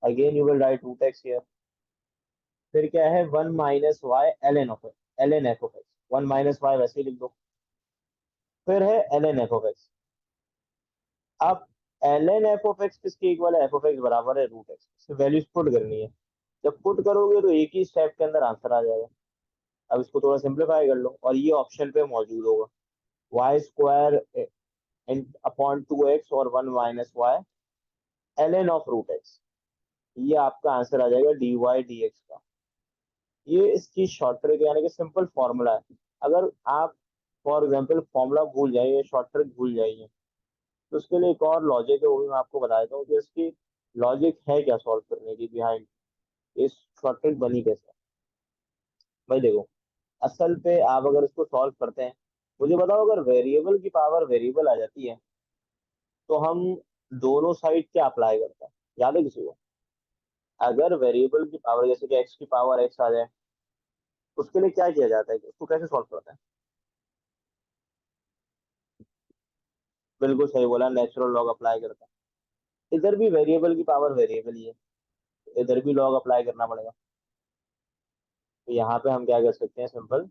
Again you will write root x here. फिर क्या है, 1 - y l N of x, l n f of x. 1 - y वैसे ही लिख दो। फिर है l n f of x. अब l n f of x किसके इक्वल है, एफ ऑफ एक्स बराबर है रूट एक्स। वैल्यूज पुट करनी है। जब पुट करोगे तो एक ही स्टेप के अंदर आंसर आ जाएगा। अब इसको थोड़ा सिंप्लीफाई कर लो और ये ऑप्शन पे मौजूद होगा, वाई स्क्वायर अपॉन 2x और 1 - y l N of root x. ये आपका आंसर आ जाएगा डी वाई डी एक्स का। ये इसकी शॉर्ट ट्रिक यानी कि सिंपल फॉर्मूला है। अगर आप फॉर एग्जांपल फॉर्मूला भूल जाइए, शॉर्ट ट्रिक भूल जाइए, तो उसके लिए एक और लॉजिक है, वो भी मैं आपको बता देता हूँ कि इसकी लॉजिक है क्या सॉल्व करने की बिहाइंड, इस शॉर्ट ट्रिक बनी कैसे। भाई देखो, असल पे आप अगर इसको सॉल्व करते हैं, मुझे बताओ अगर वेरिएबल की पावर वेरिएबल आ जाती है तो हम दोनों साइड क्या अप्लाई करते हैं, याद है किसी को। अगर वेरिएबल की पावर जैसे कि एक्स की पावर एक्स आ जाए, उसके लिए क्या किया जाता है, उसको कैसे सॉल्व करते हैं। बिल्कुल सही बोला, नेचुरल लॉग अप्लाई करते हैं। इधर भी वेरिएबल की पावर वेरिएबल ही है, इधर भी लॉग अप्लाई करना पड़ेगा। तो यहाँ पे हम क्या कर सकते हैं, सिंपल।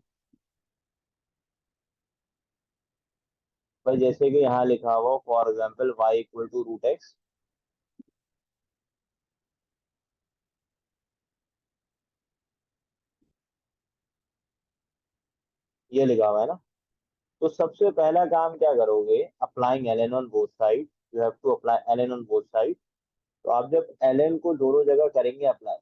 भाई जैसे कि यहाँ लिखा हुआ for example y equal to root x, ये लिखा हुआ है ना। तो सबसे पहला काम क्या करोगे, applying l n on both side. You have to apply l n on both side. तो आप जब एल एन को दोनों जगह करेंगे अप्लाई,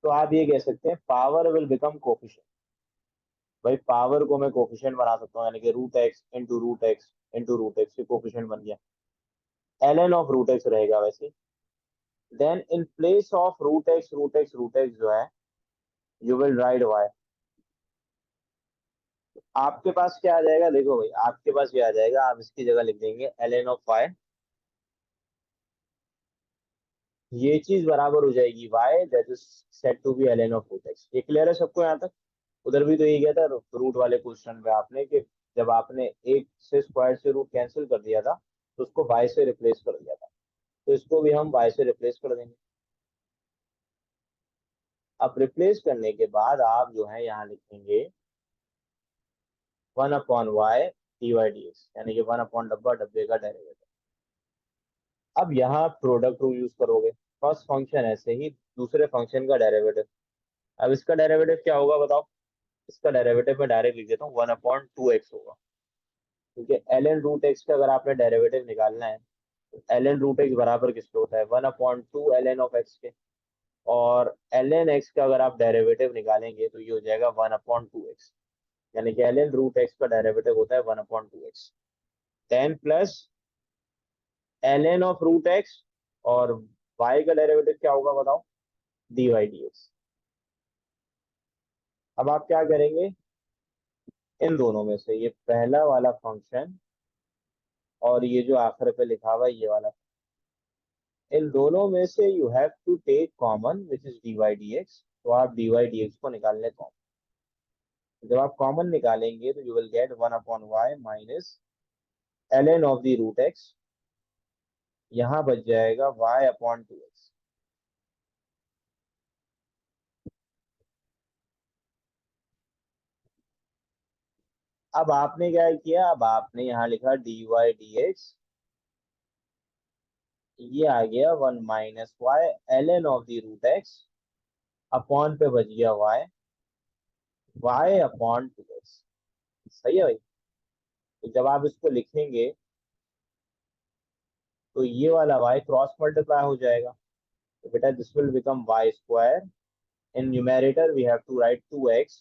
तो आप ये कह सकते हैं पावर विल बिकम कोफिशिएंट। भाई पावर को मैं कोफिशिएंट बना सकता हूँ, यानी कि root x into root x into root x, ये कोफिशिएंट बन गया। L N of root x रहेगा वैसे। Then in place of root x root x root x जो है, यू विल राइट वाई। आपके पास क्या आ जाएगा, देखो भाई आपके पास क्या आ जाएगा, आप इसकी जगह लिख देंगे एल एन ऑफ वाई। ये चीज बराबर हो जाएगी y that is set to be l N of root x. ये क्लियर है सबको यहाँ तक। उधर भी तो यही किया था रूट वाले क्वेश्चन में आपने, कि जब आपने एक से स्क्वायर से रूट कैंसिल कर दिया था, तो उसको वाई से रिप्लेस कर दिया था। तो इसको भी हम वाई से रिप्लेस कर देंगे। अब रिप्लेस करने के बाद आप जो है यहाँ लिखेंगे 1/y D y d x, यानी कि 1/डब्बा, डब्बे का डेरिवेटिव। अब यहाँ प्रोडक्ट रूल यूज करोगे, फर्स्ट फंक्शन ऐसे ही दूसरे फंक्शन का डेरिवेटिव। अब इसका डेरिवेटिव क्या होगा बताओ। इसका डेरिवेटिव मैं डायरेक्ट लिख देता हूँ, 1/2x होगा। क्योंकि एल एन रूट एक्स का अगर आपने डेरिवेटिव निकालना है, तो एल एन रूट एक्स बराबर किसके होता है, 1/2 ln ऑफ एक्स के। और एल एन एक्स का अगर आप डेरिवेटिव निकालेंगे तो ये हो जाएगा 1/2x। यानी कि एल एन रूट एक्स का डेरिवेटिव होता है 1/2x। 10 + l N of root x, और y का डेरिवेटिव क्या होगा बताओ, डी वाई डी एक्स। अब आप क्या करेंगे, इन दोनों में से ये पहला वाला फंक्शन और ये जो आखिर पे लिखा हुआ है ये वाला, इन दोनों में से you have to take common which is d y d x. तो आप डी वाई डी एक्स को निकाल लें कॉमन। जब आप कॉमन निकालेंगे तो you will get 1/y minus l N of the root x. यहाँ बच जाएगा y/2x। अब आपने क्या किया, अब आपने यहाँ लिखा डी वाई डी एक्स, ये आ गया 1 - y l N of the root x, upon पे बच गया y, y/2x। सही है भाई। तो जब आप इसको लिखेंगे तो ये वाला y क्रॉस मल्टीप्लाई हो जाएगा, तो बेटा this will become y square, in numerator we have to write 2x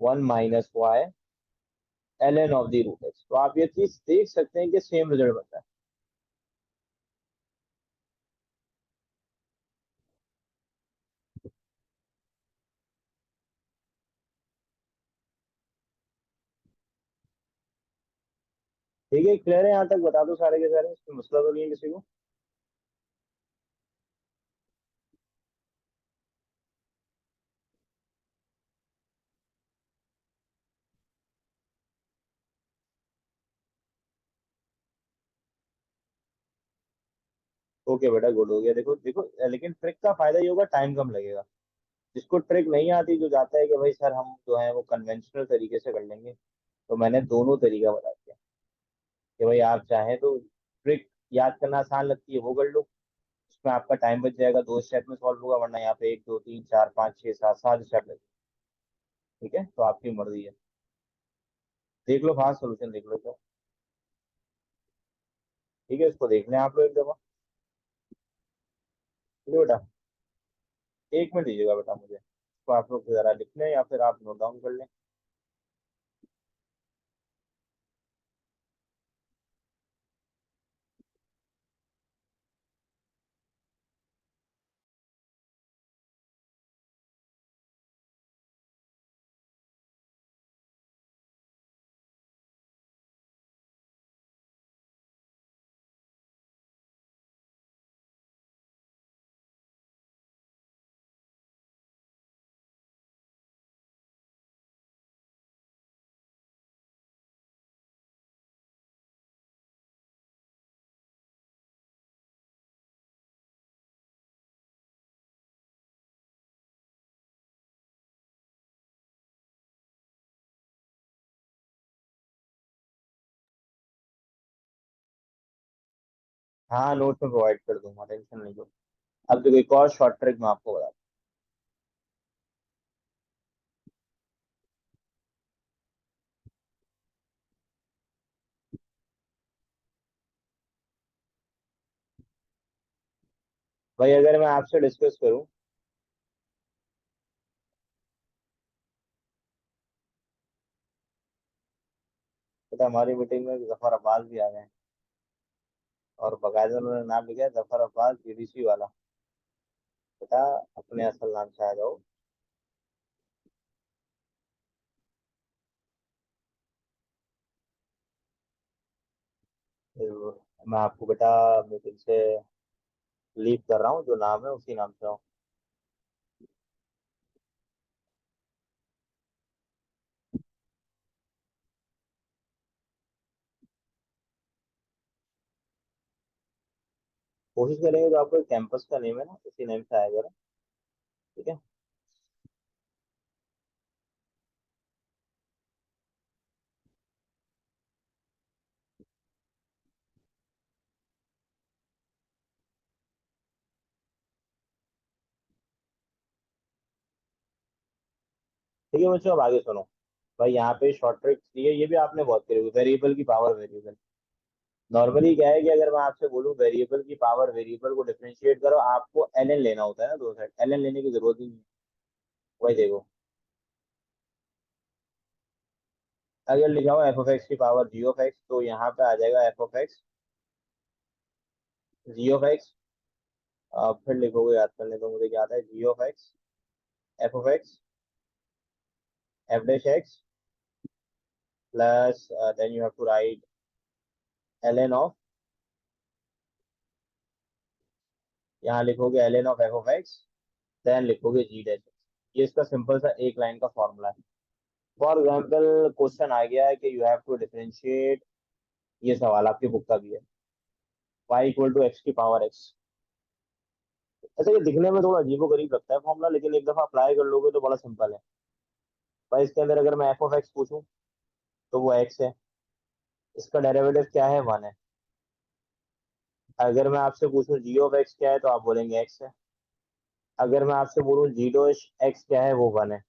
1 minus y ln of the root x। तो आप ये चीज देख सकते हैं कि सेम रिजल्ट बनता है। ठीक है, क्लियर है यहाँ तक? बता दो सारे के सारे, इसमें मसला तो नहीं है किसी को? ओके बेटा, गुड हो गया। देखो देखो, लेकिन ट्रिक का फायदा ये होगा, टाइम कम लगेगा। जिसको ट्रिक नहीं आती, जो जाता है कि भाई सर हम जो है वो कन्वेंशनल तरीके से कर लेंगे, तो मैंने दोनों तरीका बता दिया कि भाई आप चाहें तो ट्रिक याद करना आसान लगती है वो कर लो, उसमें आपका टाइम बच जाएगा, 2 स्टेप में सॉल्व होगा, वरना यहाँ पे 1 2 3 4 5 6 7 7 स्टेप लगेगा। ठीक है, तो आपकी मर्जी है। देख लो, फास्ट सोल्यूशन देख लो तो। ठीक है, इसको देख लें आप लोग एक दफा। ठीक है बेटा, 1 मिनट दीजिएगा बेटा मुझे, इसको आप लोग जरा लिख लें या फिर आप नोट डाउन कर लें। हाँ, नोट्स में प्रोवाइड कर दूंगा, टेंशन नहीं लो। अब देखो, एक और शॉर्ट ट्रिक मैं आपको बता। भाई अगर मैं आपसे डिस्कस करूं, तो हमारी मीटिंग में जफर अब्बास भी आ गए हैं, और बाकायदा उन्होंने नाम लिखा है जफर अब्बास जीडीसी वाला। बेटा अपने असल नाम से आ जाओ। फिर मैं आपको बेटा मीटिंग से लीव कर रहा हूँ, जो नाम है उसी नाम से आओ। कोशिश करेंगे जो आपको कैंपस का नेम है ना उसी नेम से आएगा ना। ठीक है। ठीक है बच्चों, अब आगे सुनो। भाई यहाँ पे शॉर्ट ट्रिक दी है, ये भी आपने बहुत करी हुई, वेरिएबल की पावर वेरिएबल। नॉर्मली क्या है कि अगर मैं आपसे बोलूँ वेरिएबल की पावर वेरिएबल को डिफरेंशिएट करो, आपको एल एन लेना होता है ना, दो साइड एल एन लेने की जरूरत ही नहीं है। वही देखो, अगर लिखा हुआ एफ ऑफ एक्स की पावर जी ऑफ एक्स, तो यहाँ पे आ जाएगा f of x g of x. फिर लिखोगे, याद करने तो मुझे क्या आता है, g of x f of x f dash x plus then you have to write l N of, यहाँ लिखोगे l N of F of x, then लिखोगे जी डैश एक्स। ये इसका सिंपल सा एक लाइन का फॉर्मूला है। फॉर एग्जाम्पल क्वेश्चन आ गया है कि यू हैव टू डिफरेंशिएट, ये सवाल आपकी बुक का भी है, y इक्वल टू एक्स की पावर एक्स। ऐसे ये दिखने में थोड़ा अजीबो गरीब लगता है फॉर्मूला, लेकिन एक दफा अप्लाई कर लोगे तो बड़ा सिंपल है। भाई इसके अंदर अगर मैं एफ ऑफ एक्स पूछूं तो वो एक्स है, इसका डेरिवेटिव क्या है, 1 है। अगर मैं आपसे पूछूं जी ऑफ एक्स क्या है, तो आप बोलेंगे एक्स है। अगर मैं आपसे बोलूं जी डॉश एक्स क्या है, वो 1 है।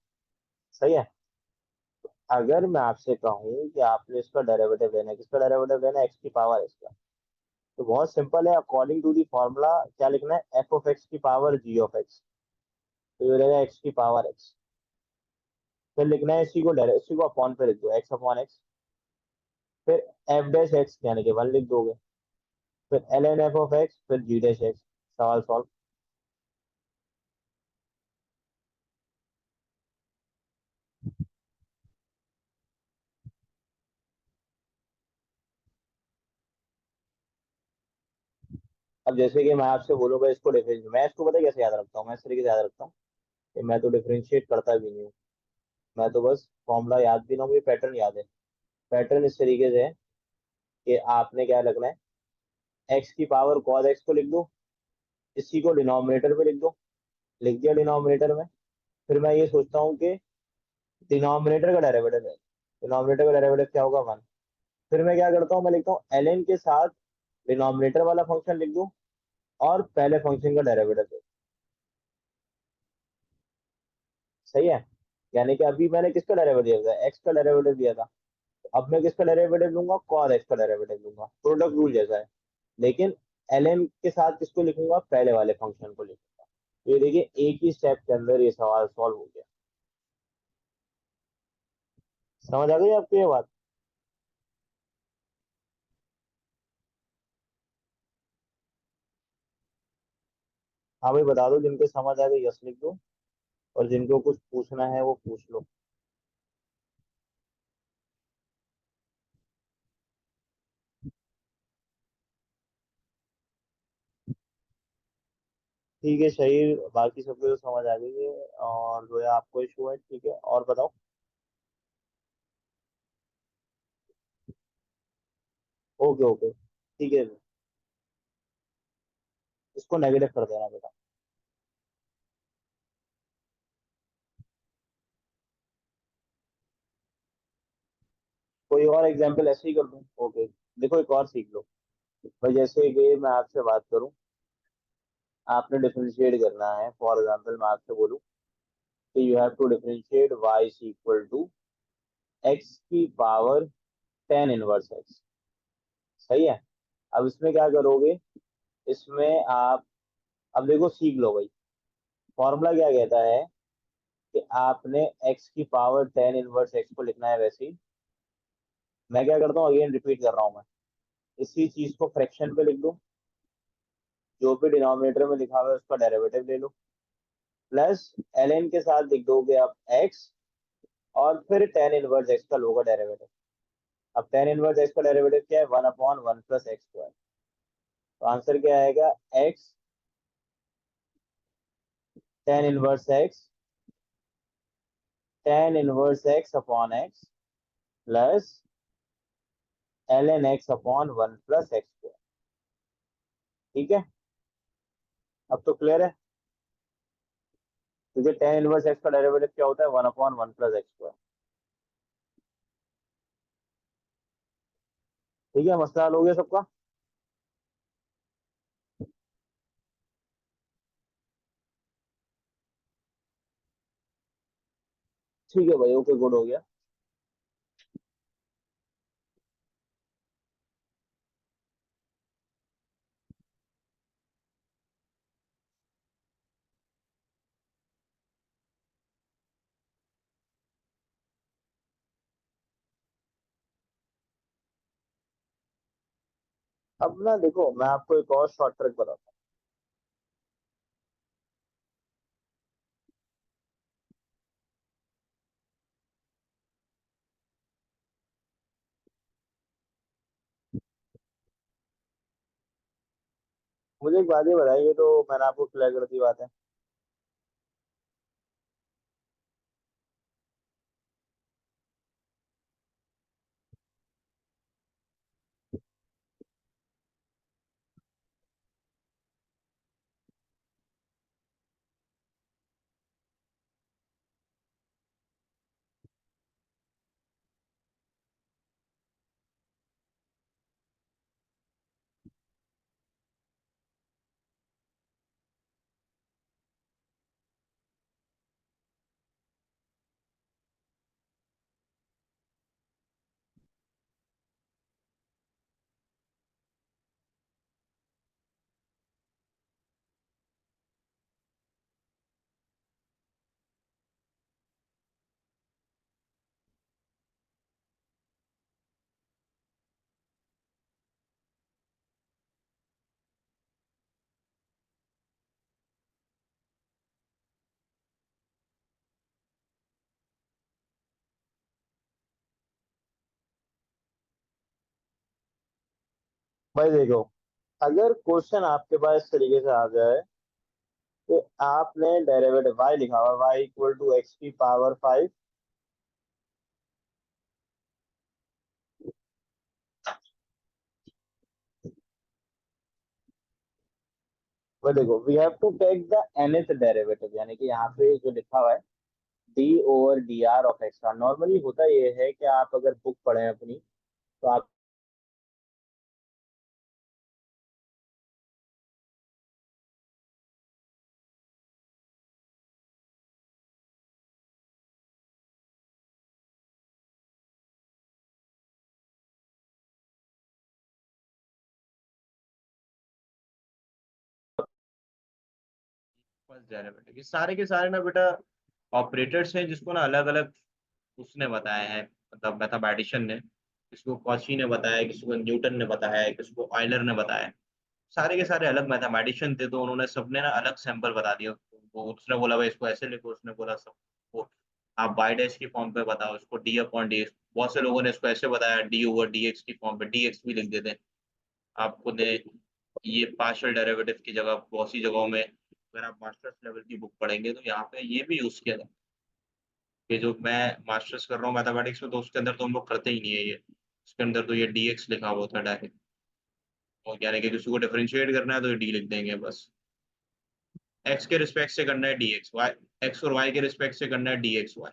सही है। अगर मैं आपसे कहूँ कि आपने इसका डेरिवेटिव लेना है, किसका डेरिवेटिव लेना है, एक्स की पावर इसका, तो बहुत सिंपल है, अकॉर्डिंग टू दी फॉर्मूला क्या लिखना है, एफ ऑफ एक्स की पावर जी ऑफ एक्स, तो ये हो जाएगा एक्स की पावर एक्स। फिर लिखना है इसी को अपॉन पे लिख दो, एक्स अपॉन एक्स। फिर एफ डैश एक्स यानी कि वन लिख दोगे। फिर l n f of x, फिर जी डैश एक्स। सवाल सॉल्व। अब जैसे कि मैं आपसे बोलूंगा इसको डिफरेंशिएट, मैं इसको पता है कैसे याद रखता हूँ, मैं इस तरीके से याद रखता हूँ कि मैं तो डिफरेंशिएट करता भी नहीं हूँ, मैं तो बस फॉर्मूला याद भी ना हो, मुझे पैटर्न याद है। पैटर्न इस तरीके से है कि आपने क्या लगना है, एक्स की पावर कॉस एक्स को लिख दो, इसी को डिनोमिनेटर पे लिख दो। लिख दिया डिनोमिनेटर में। फिर मैं ये सोचता हूँ कि डिनोमिनेटर का डेरिवेटिव है, डिनोमिनेटर का डेरिवेटिव क्या होगा, वन। फिर मैं क्या करता हूँ, मैं लिखता हूँ एल एन के साथ डिनोमिनेटर वाला फंक्शन लिख दूँ और पहले फंक्शन का डेरिवेटिव दे। सही है। यानी कि अभी मैंने किसका डेरिवेटिव दिया था, एक्स का डेरिवेटिव दिया था। अब मैं किसका डेरिवेटिव लूंगा, कॉस एक्स का डेरिवेटिव लूंगा, प्रोडक्ट रूल जैसा है। लेकिन एल एन के साथ किसको लिखूंगा, पहले वाले फंक्शन को लिखूंगा। तो ये देखिए एक ही स्टेप के अंदर ये सवाल सॉल्व हो गया। समझ आ गई आपको ये बात। हाँ भाई बता दो, जिनको समझ आ गई यस लिख दो, और जिनको कुछ पूछना है वो पूछ लो। ठीक है सही, बाकी सबको तो समझ आ गई है, और जो है आपको इशू है, ठीक है, और बताओ। ओके ओके ठीक है। इसको नेगेटिव कर देना बेटा। कोई और एग्जांपल ऐसे ही कर दूं, ओके। देखो एक और सीख लो। भाई जैसे कि मैं आपसे बात करूं, आपने डिफरेंशिएट करना है, फॉर एग्जांपल मैं आपसे बोलूं कि you have to differentiate y is equal to x की पावर टेन इनवर्स एक्स। सही है। अब इसमें क्या करोगे, इसमें आप, अब देखो सीख लो भाई, फॉर्मूला क्या कहता है कि आपने एक्स की पावर टेन इनवर्स एक्स को लिखना है वैसे ही। मैं क्या करता हूँ, अगेन रिपीट कर रहा हूँ मैं, इसी चीज को फ्रैक्शन पे लिख दो, जो भी डिनोमिनेटर में लिखा हुआ है उसका डेरिवेटिव ले लो, प्लस एल एन के साथ लिख दोगे आप एक्स, और फिर टेन इनवर्स एक्स का लोगे डेरिवेटिव। अब टेन इनवर्स एक्स का डेरिवेटिव क्या है, one upon one plus x square. तो आंसर क्या आएगा, x tan inverse x, tan inverse x upon x plus l n x upon one plus x square. ठीक है। अब तो क्लियर है, क्योंकि टेन इनवर्स एक्स का डेरिवेटिव क्या होता है, one upon one plus x square. ठीक है, मसला हल हो गया सबका। ठीक है भाई, ओके गुड हो गया। अब ना देखो, मैं आपको एक और शॉर्ट ट्रिक बताता हूँ। मुझे एक बात ये बताइए, तो मैंने आपको क्लियर कर दी बात है। भाई देखो, अगर क्वेश्चन आपके पास इस तरीके से आ जाए कि आपने डेरिवेटिव y लिखा हुआ y इक्वल टू एक्स की पावर 5, वो देखो we have to take the nth derivative, यानी कि यहाँ पे जो लिखा हुआ है d over d r of x का। नॉर्मली होता ये है कि आप अगर बुक पढ़ें अपनी, तो आप फर्स्ट डेरिवेटिव, ये सारे के सारे ना बेटा ऑपरेटर्स हैं जिसको ना अलग अलग उसने बताए हैं, मतलब मैथमेटिशियन ने। किसी को कॉची ने बताया, किसी को न्यूटन ने बताया, किसी को ऑयलर ने बताया। सारे के सारे अलग मैथमेटिशियन थे, तो उन्होंने सबने ना अलग सैंपल बता दिया। वो उसने बोला भाई इसको ऐसे लिखो, उसने बोला सब वो आप बाई डैश की फॉर्म पे बताओ, इसको डी अपॉन डी। बहुत से लोगों ने इसको ऐसे बताया डी ओवर डी एक्स की फॉर्म पे, डी एक्स भी लिख देते हैं आपको ने। ये पार्शियल डेरिवेटिव की जगह बहुत सी जगहों में अगर आप मास्टर्स लेवल की बुक पढ़ेंगे तो यहाँ पे ये भी यूज किया जाता है। ये जो मैं मास्टर्स कर रहा हूँ मैथमेटिक्स में, तो उसके अंदर तो हम लोग करते ही नहीं है ये। उसके अंदर तो ये डी एक्स लिखा हुआ था डायरेक्ट, और यानी कि किसी को डिफरेंशिएट करना है तो ये डी लिख देंगे बस। एक्स के रिस्पेक्ट से करना है डी एक्स वाई, एक्स और वाई के रिस्पेक्ट से करना है डी एक्स वाई।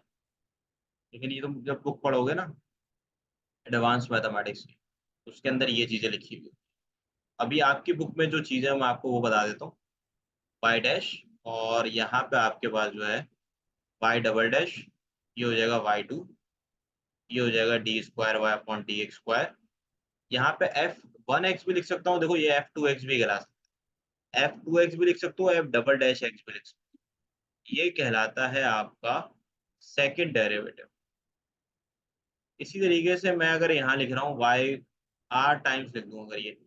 लेकिन ये तुम जब बुक पढ़ोगे ना एडवांस मैथमेटिक्स की, उसके अंदर ये चीजें लिखी हुई। अभी आपकी बुक में जो चीजें हैं मैं आपको वो बता देता हूँ। वाई डैश, और यहाँ पे आपके पास जो है वाई डबल डैश, ये हो जाएगा वाई टू, ये हो जाएगा d square y upon d x square. यहाँ पे एफ वन एक्स भी लिख सकता हूँ, देखो ये एफ टू एक्स भी कहला सकता है, एफ टू एक्स भी लिख सकता हूँ, एफ डबल डैश एक्स भी लिख सकता हूँ। ये कहलाता है आपका सेकंड डेरिवेटिव। इसी तरीके से मैं अगर यहाँ लिख रहा हूँ वाई आर टाइम्स लिख दूँ अगर ये,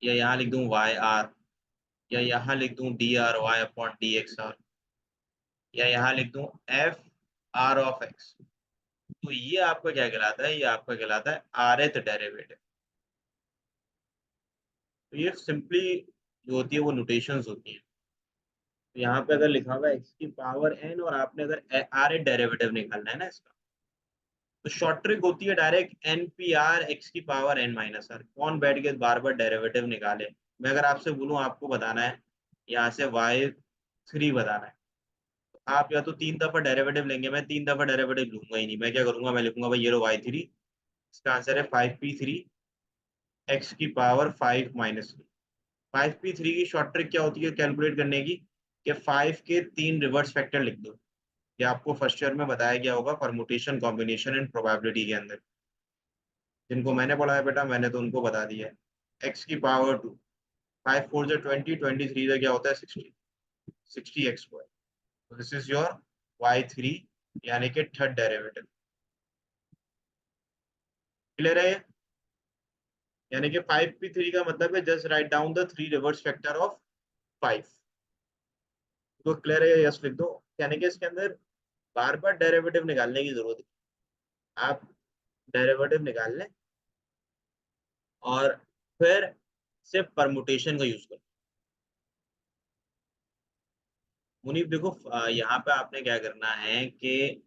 या यहाँ लिख दूँ वाई आर, या यहाँ लिख दूँ d r y upon d x r, या यहाँ लिख दूँ एफ आर ऑफ एक्स, तो ये आपका क्या कहलाता है? ये आपका कहलाता है आरएथ डेरिवेटिव। तो ये सिंपली जो होती है वो नोटेशंस होती हैं। तो यहाँ पे अगर लिखा हुआ है एक्स की पावर एन, और आपने अगर आर एथ डेरिवेटिव निकालना है ना इसका, तो शॉर्ट ट्रिक होती है direct n p r x की पावर एन माइनस आर। कौन बैठ के बार बार डेरिवेटिव निकाले? मैं अगर आपसे बोलूँ आपको बताना है यहाँ से वाई थ्री बताना है, तो आप या तो तीन दफा डेरिवेटिव लेंगे, मैं तीन दफा डेरिवेटिव लूंगा ही नहीं। मैं क्या करूंगा, मैं लिखूंगा भाई ये लो वाई थ्री, इसका आंसर है फाइव पी थ्री एक्स की power five minus three. Five p three की शॉर्ट ट्रिक क्या होती है कैलकुलेट करने की, कि फाइव के तीन रिवर्स फैक्टर लिख दो। ये आपको फर्स्ट ईयर में बताया गया होगा परमुटेशन कॉम्बिनेशन एंड प्रोबेबिलिटी के अंदर। जिनको मैंने पढ़ा है बेटा मैंने तो उनको बता दिया है। एक्स की पावर टू, फाइव फोर जो ट्वेंटी, ट्वेंटी थ्री जो क्या होता है sixty, sixty x square. This is your y three, यानी कि थर्ड डेरिवेटिव। क्लियर है ये? यानी कि फाइव पी थ्री का मतलब है just right down the three reverse factor of five. तो क्लियर है? यस लिख दो। यानी कि इसके अंदर बार बार डेरिवेटिव निकालने की जरूरत है। आप डेरिवेटिव निकाल लें और फिर सिर्फ परमुटेशन का यूज करो। मुनीब देखो यहाँ पे आपने क्या करना है कि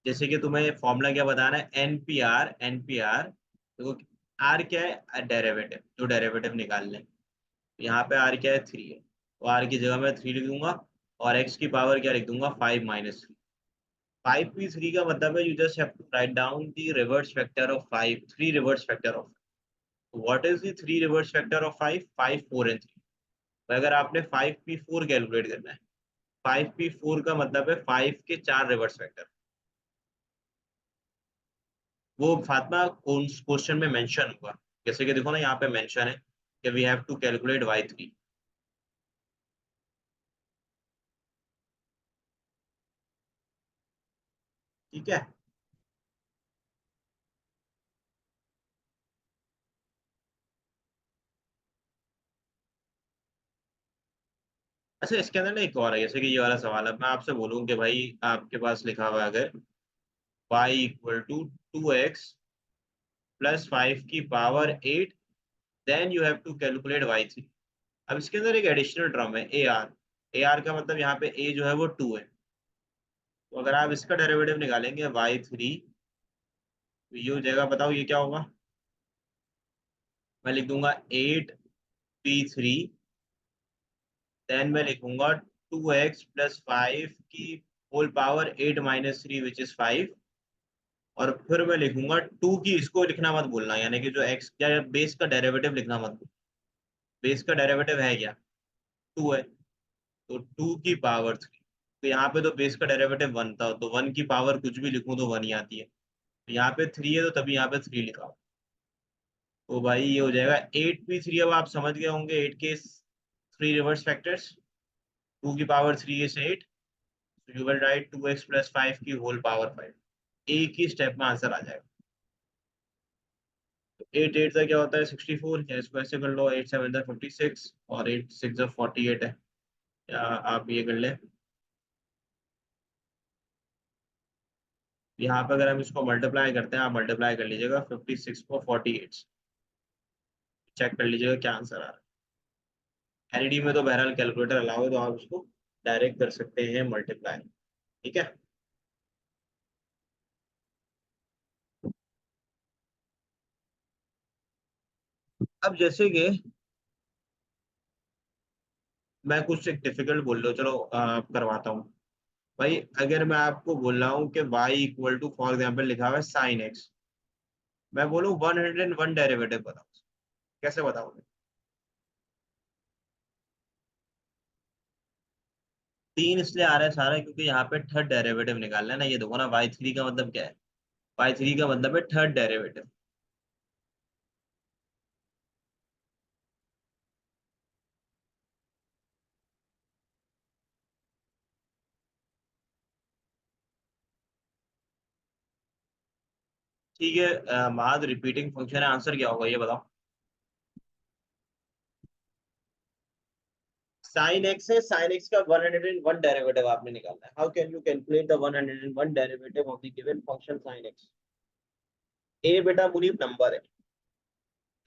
जैसे कि तुम्हें फॉर्मूला क्या बताना है, एनपीआर, एनपीआर देखो, आर क्या है? डेरिवेटिव, जो डेरिवेटिव निकाल लें। यहाँ पे आर क्या है? थ्री है, तो आर की जगह मैं थ्री लिख दूंगा, और एक्स की पावर क्या लिख दूंगा? Five minus three. Five p three का मतलब है you just have to write down the reverse factor of five, three reverse factor of. What is the three reverse factor of five? Five four and three. तो अगर आपने फाइव पी फोर कैलकुलेट करना है, फाइव पी फोर का मतलब है फाइव के चार रिवर्स फैक्टर। वो फातिमा कौन क्वेश्चन में मेंशन होगा, जैसे कि देखो ना यहाँ पे मेंशन है कि we have to calculate y three. ठीक है? अच्छा इसके अंदर ना एक और है, जैसे कि ये वाला सवाल है, मैं आपसे बोलूँ कि भाई आपके पास लिखा हुआ है अगर y equal to two x plus 5 की power 8, then you have to calculate y3। अब इसके अंदर एक एडिशनल टर्म है AR। AR का मतलब यहाँ पे A जो है वो 2 है। तो अगर आप इसका डेरिवेटिव निकालेंगे y3, तो ये हो जाएगा, बताओ ये क्या होगा। मैं लिख दूंगा 8p3, देन मैं लिखूंगा 2x प्लस 5 की whole power 8 minus 3 which is 5, और फिर मैं लिखूंगा 2 की, इसको लिखना मत भूलना, यानी कि जो x क्या बेस का डेरिवेटिव लिखना मत भूलना। बेस का डेरिवेटिव है क्या, 2 है, तो 2 की पावर 3। तो यहाँ पे तो बेस का डेरिवेटिव 1 था, तो 1 की पावर कुछ भी लिखूं तो 1 ही आती है। तो यहाँ पे 3 है, तो तभी यहाँ पे 3 लिखा। तो भाई ये हो जाएगा 8p3। अब आप समझ गए होंगे 8 के 3 रिवर्स फैक्टर्स। 2 की power 3 is 8, so you will write 2x plus 5 की होल पावर 5। एक ही स्टेप में आंसर आ जाएगा। तो 8 8 का क्या होता है 64, या इसको ऐसे कर लो 8 7 56, और 8 6 48 है, या आप ये कर ले। यहाँ पे अगर हम इसको मल्टीप्लाई करते हैं, आप मल्टीप्लाई कर लीजिएगा 56 को 48 से, चेक कर लीजिएगा क्या आंसर आ रहा है। एलईडी में तो बहरहाल कैलकुलेटर अलाउ है, तो आप उसको डायरेक्ट कर सकते हैं मल्टीप्लाई। ठीक है। अब जैसे कि मैं कुछ एक डिफिकल्ट बोल रहा हूँ, चलो करवाता हूँ। भाई अगर मैं आपको बोल रहा हूँ कि y equal to, for example लिखा हुआ है साइन एक्स, मैं बोलूँ 101 डेरिवेटिव बताओ, कैसे बताओगे। 3 इसलिए आ रहा है सारा क्योंकि यहाँ पे थर्ड डेरिवेटिव निकालना है ना। ये देखो ना, y3 का मतलब क्या है, y3 का मतलब है थर्ड डेरिवेटिव। ठीक है, महज रिपीटिंग फंक्शन है, आंसर क्या होगा ये बताओ। साइन एक्स है, साइन एक्स का 101 डेरिवेटिव आपने निकालना है। How can you calculate the 101 derivative of the given function sine x. ए बेटा मुनीब नंबर है,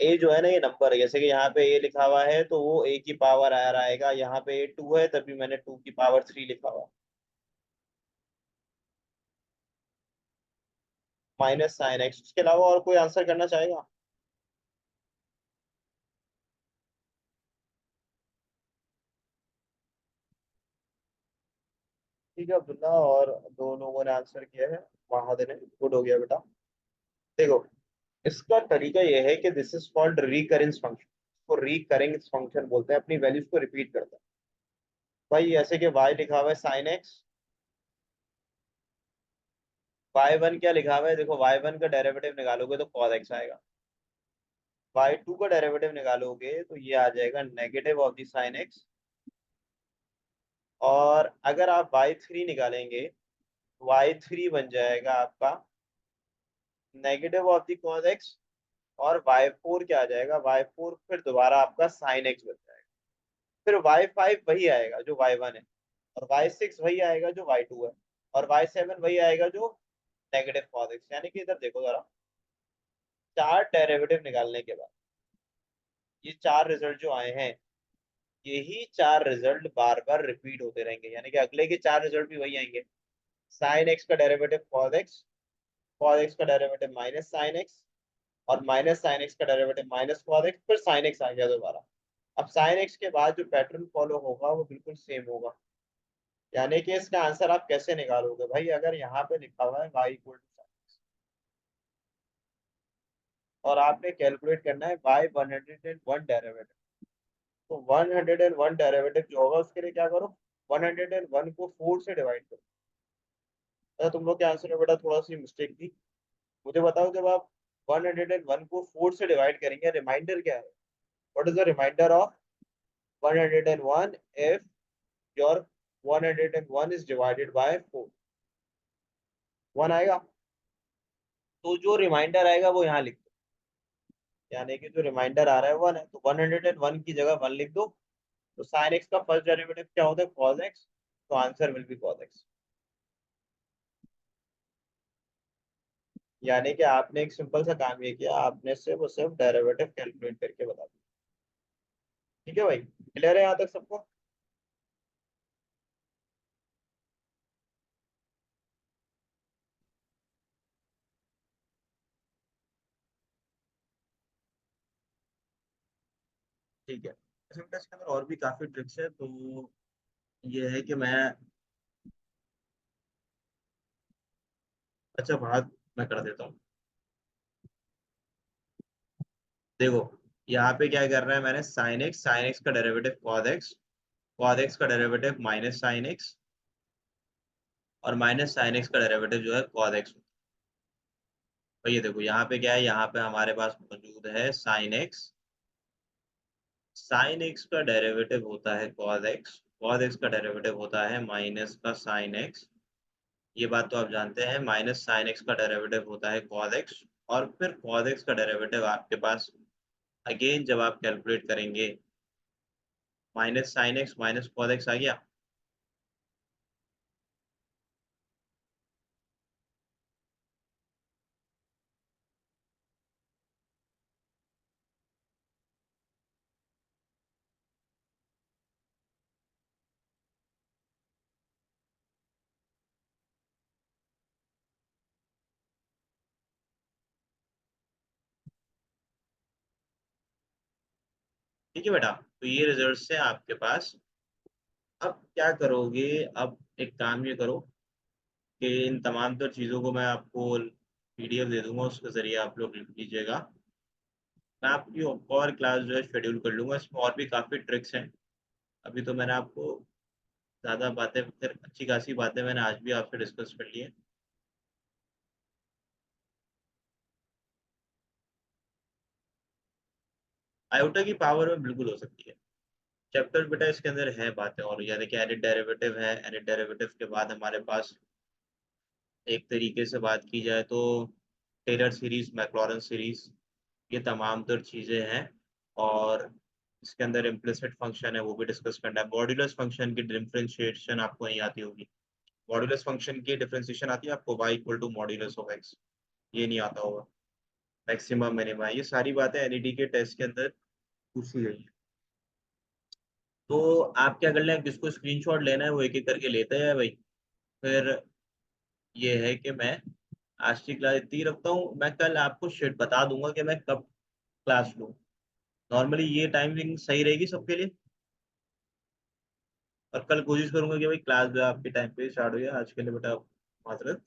ए जो है ना ये नंबर है। जैसे कि यहाँ पे ए लिखा हुआ है तो वो ए की पावर आ आएगा, यहाँ पे ए 2 है तभी मैंने 2 की पावर 3 लिखा हुआ, माइनस साइन एक्स। उसके अलावा और कोई आंसर करना चाहेगा। ठीक है अब्दुल्ला, और दो लोगों ने आंसर किया है। महाद ने, गुड हो गया बेटा। देखो इसका तरीका यह है कि this is called recurrence function. इसको रिकरेंस फंक्शन बोलते हैं, अपनी वैल्यूज को रिपीट करता है। भाई ऐसे कि y लिखा हुआ है साइन एक्स, y1 क्या लिखा हुआ है, देखो y1 का डेरिवेटिव निकालोगे तो cos x आएगा, y2 का डेरिवेटिव निकालोगे तो ये आ जाएगा negative of the sign X, और अगर आप y3 निकालेंगे y3 बन जाएगा आपका negative of the cos x, और y4 क्या आ जाएगा, y4 फिर दोबारा आपका साइन एक्स बन जाएगा। फिर y5 वही आएगा जो y1 है, और y6 वही आएगा जो y2 है, और y7 वही आएगा जो नेगेटिव cos x। यानी कि इधर देखो जरा, चार डेरिवेटिव निकालने के बाद ये चार रिजल्ट जो आए हैं, यही चार रिजल्ट बार बार रिपीट होते रहेंगे, यानी कि अगले के चार रिजल्ट भी वही आएंगे। साइन एक्स का derivative cos x, cos x का डेरिवेटिव माइनस साइन एक्स, और माइनस साइन एक्स का डेरिवेटिव माइनस cos x, फिर साइन एक्स आ गया दोबारा। अब साइन एक्स के बाद जो पैटर्न फॉलो होगा वो बिल्कुल सेम होगा। यानी कि इसका आंसर आप कैसे निकालोगे भाई, अगर यहाँ पे लिखा हुआ है y इक्वल टू, और आपने कैलकुलेट करना है y 101 डेरिवेटिव, तो 101 डेरिवेटिव जो होगा उसके लिए क्या करो, 101 को 4 से डिवाइड करो। अच्छा तुम लोग के आंसर में बेटा थोड़ा सी मिस्टेक थी। मुझे बताओ जब आप 101 को 4 से डिवाइड करेंगे, रिमाइंडर क्या है, what is the reminder of 101 if your 101 is divided by 4, 1 आएगा। तो जो रिमाइंडर आएगा वो यहाँ लिख दो, यानी कि जो रिमाइंडर आ रहा है 1 है, तो 101 की जगह 1 लिख दो। तो साइन एक्स का फर्स्ट डेरिवेटिव क्या होता है, cos x, तो answer will be cos x। यानी कि आपने एक सिंपल सा काम ये किया, आपने सिर्फ और सिर्फ डेरिवेटिव कैलकुलेट करके बता दिया। ठीक है भाई, क्लियर है यहाँ तक सबको? ठीक है, ऐसे बेटा इसके अंदर और भी काफी ट्रिक्स है, तो ये है कि मैं, अच्छा बात मैं कर देता हूँ। देखो, यहाँ पे क्या कर रहा है मैंने, साइन एक्स का डेरिवेटिव कॉद एक्स का डेरिवेटिव माइनस साइन एक्स, और माइनस साइन एक्स का डेरिवेटिव जो है कॉद एक्स। तो ये देखो यहाँ पे क्या है, यहाँ पे हमारे पास मौजूद है साइन एक्स का डेरिवेटिव होता है कॉद एक्स का डेरिवेटिव होता है माइनस का साइन एक्स। ये बात तो आप जानते हैं, माइनस साइन एक्स का डेरिवेटिव होता है कॉद एक्स। और फिर कॉद एक्स का डेरिवेटिव आपके पास अगेन जब आप कैलकुलेट करेंगे, minus sine x minus cos x आ गया। ठीक है बेटा, तो ये रिजल्ट है आपके पास। अब क्या करोगे, अब एक काम ये करो कि इन तमाम तर चीज़ों को मैं आपको पीडीएफ दे दूंगा, उसके ज़रिए आप लोग लिख लीजिएगा। मैं आपकी और क्लास जो है शेड्यूल कर लूंगा, इसमें और भी काफ़ी ट्रिक्स हैं। अभी तो मैंने आपको ज़्यादा बातें, फिर अच्छी खासी बातें मैंने आज भी आपसे डिस्कस कर ली है। आयोटा की पावर में बिल्कुल हो सकती है। चैप्टर बेटा इसके अंदर है बातें, और यानी कि एडिट डेरिवेटिव है, एडिट डेरिवेटिव के बाद हमारे पास एक तरीके से बात की जाए तो टेलर सीरीज, मैक्लॉरन सीरीज, ये तमाम तर चीज़ें हैं। और इसके अंदर इम्प्लिसिट फंक्शन है, वो भी डिस्कस करना है। मॉड्यूलस फंक्शन की डिफरेंशिएशन आपको नहीं आती होगी। मॉड्यूलस फंक्शन की डिफरेंशिएशन आती है आपको, y equal to modulus of x, ये नहीं आता होगा। मैक्सिमम मिनिमा, ये सारी बातें एनईटी के टेस्ट के अंदर पूछी गई हैं। तो आप क्या कर लें, किसको स्क्रीनशॉट लेना है वो एक एक करके लेते हैं भाई। फिर ये है कि मैं आज की क्लास इतनी ही रखता हूँ। मैं कल आपको शेट बता दूंगा कि मैं कब क्लास लूँ। नॉर्मली ये टाइमिंग सही रहेगी सबके लिए, और कल कोशिश करूंगा कि भाई क्लास जो है आपके टाइम पे स्टार्ट हो जाए। आज के लिए बेटा माजरत।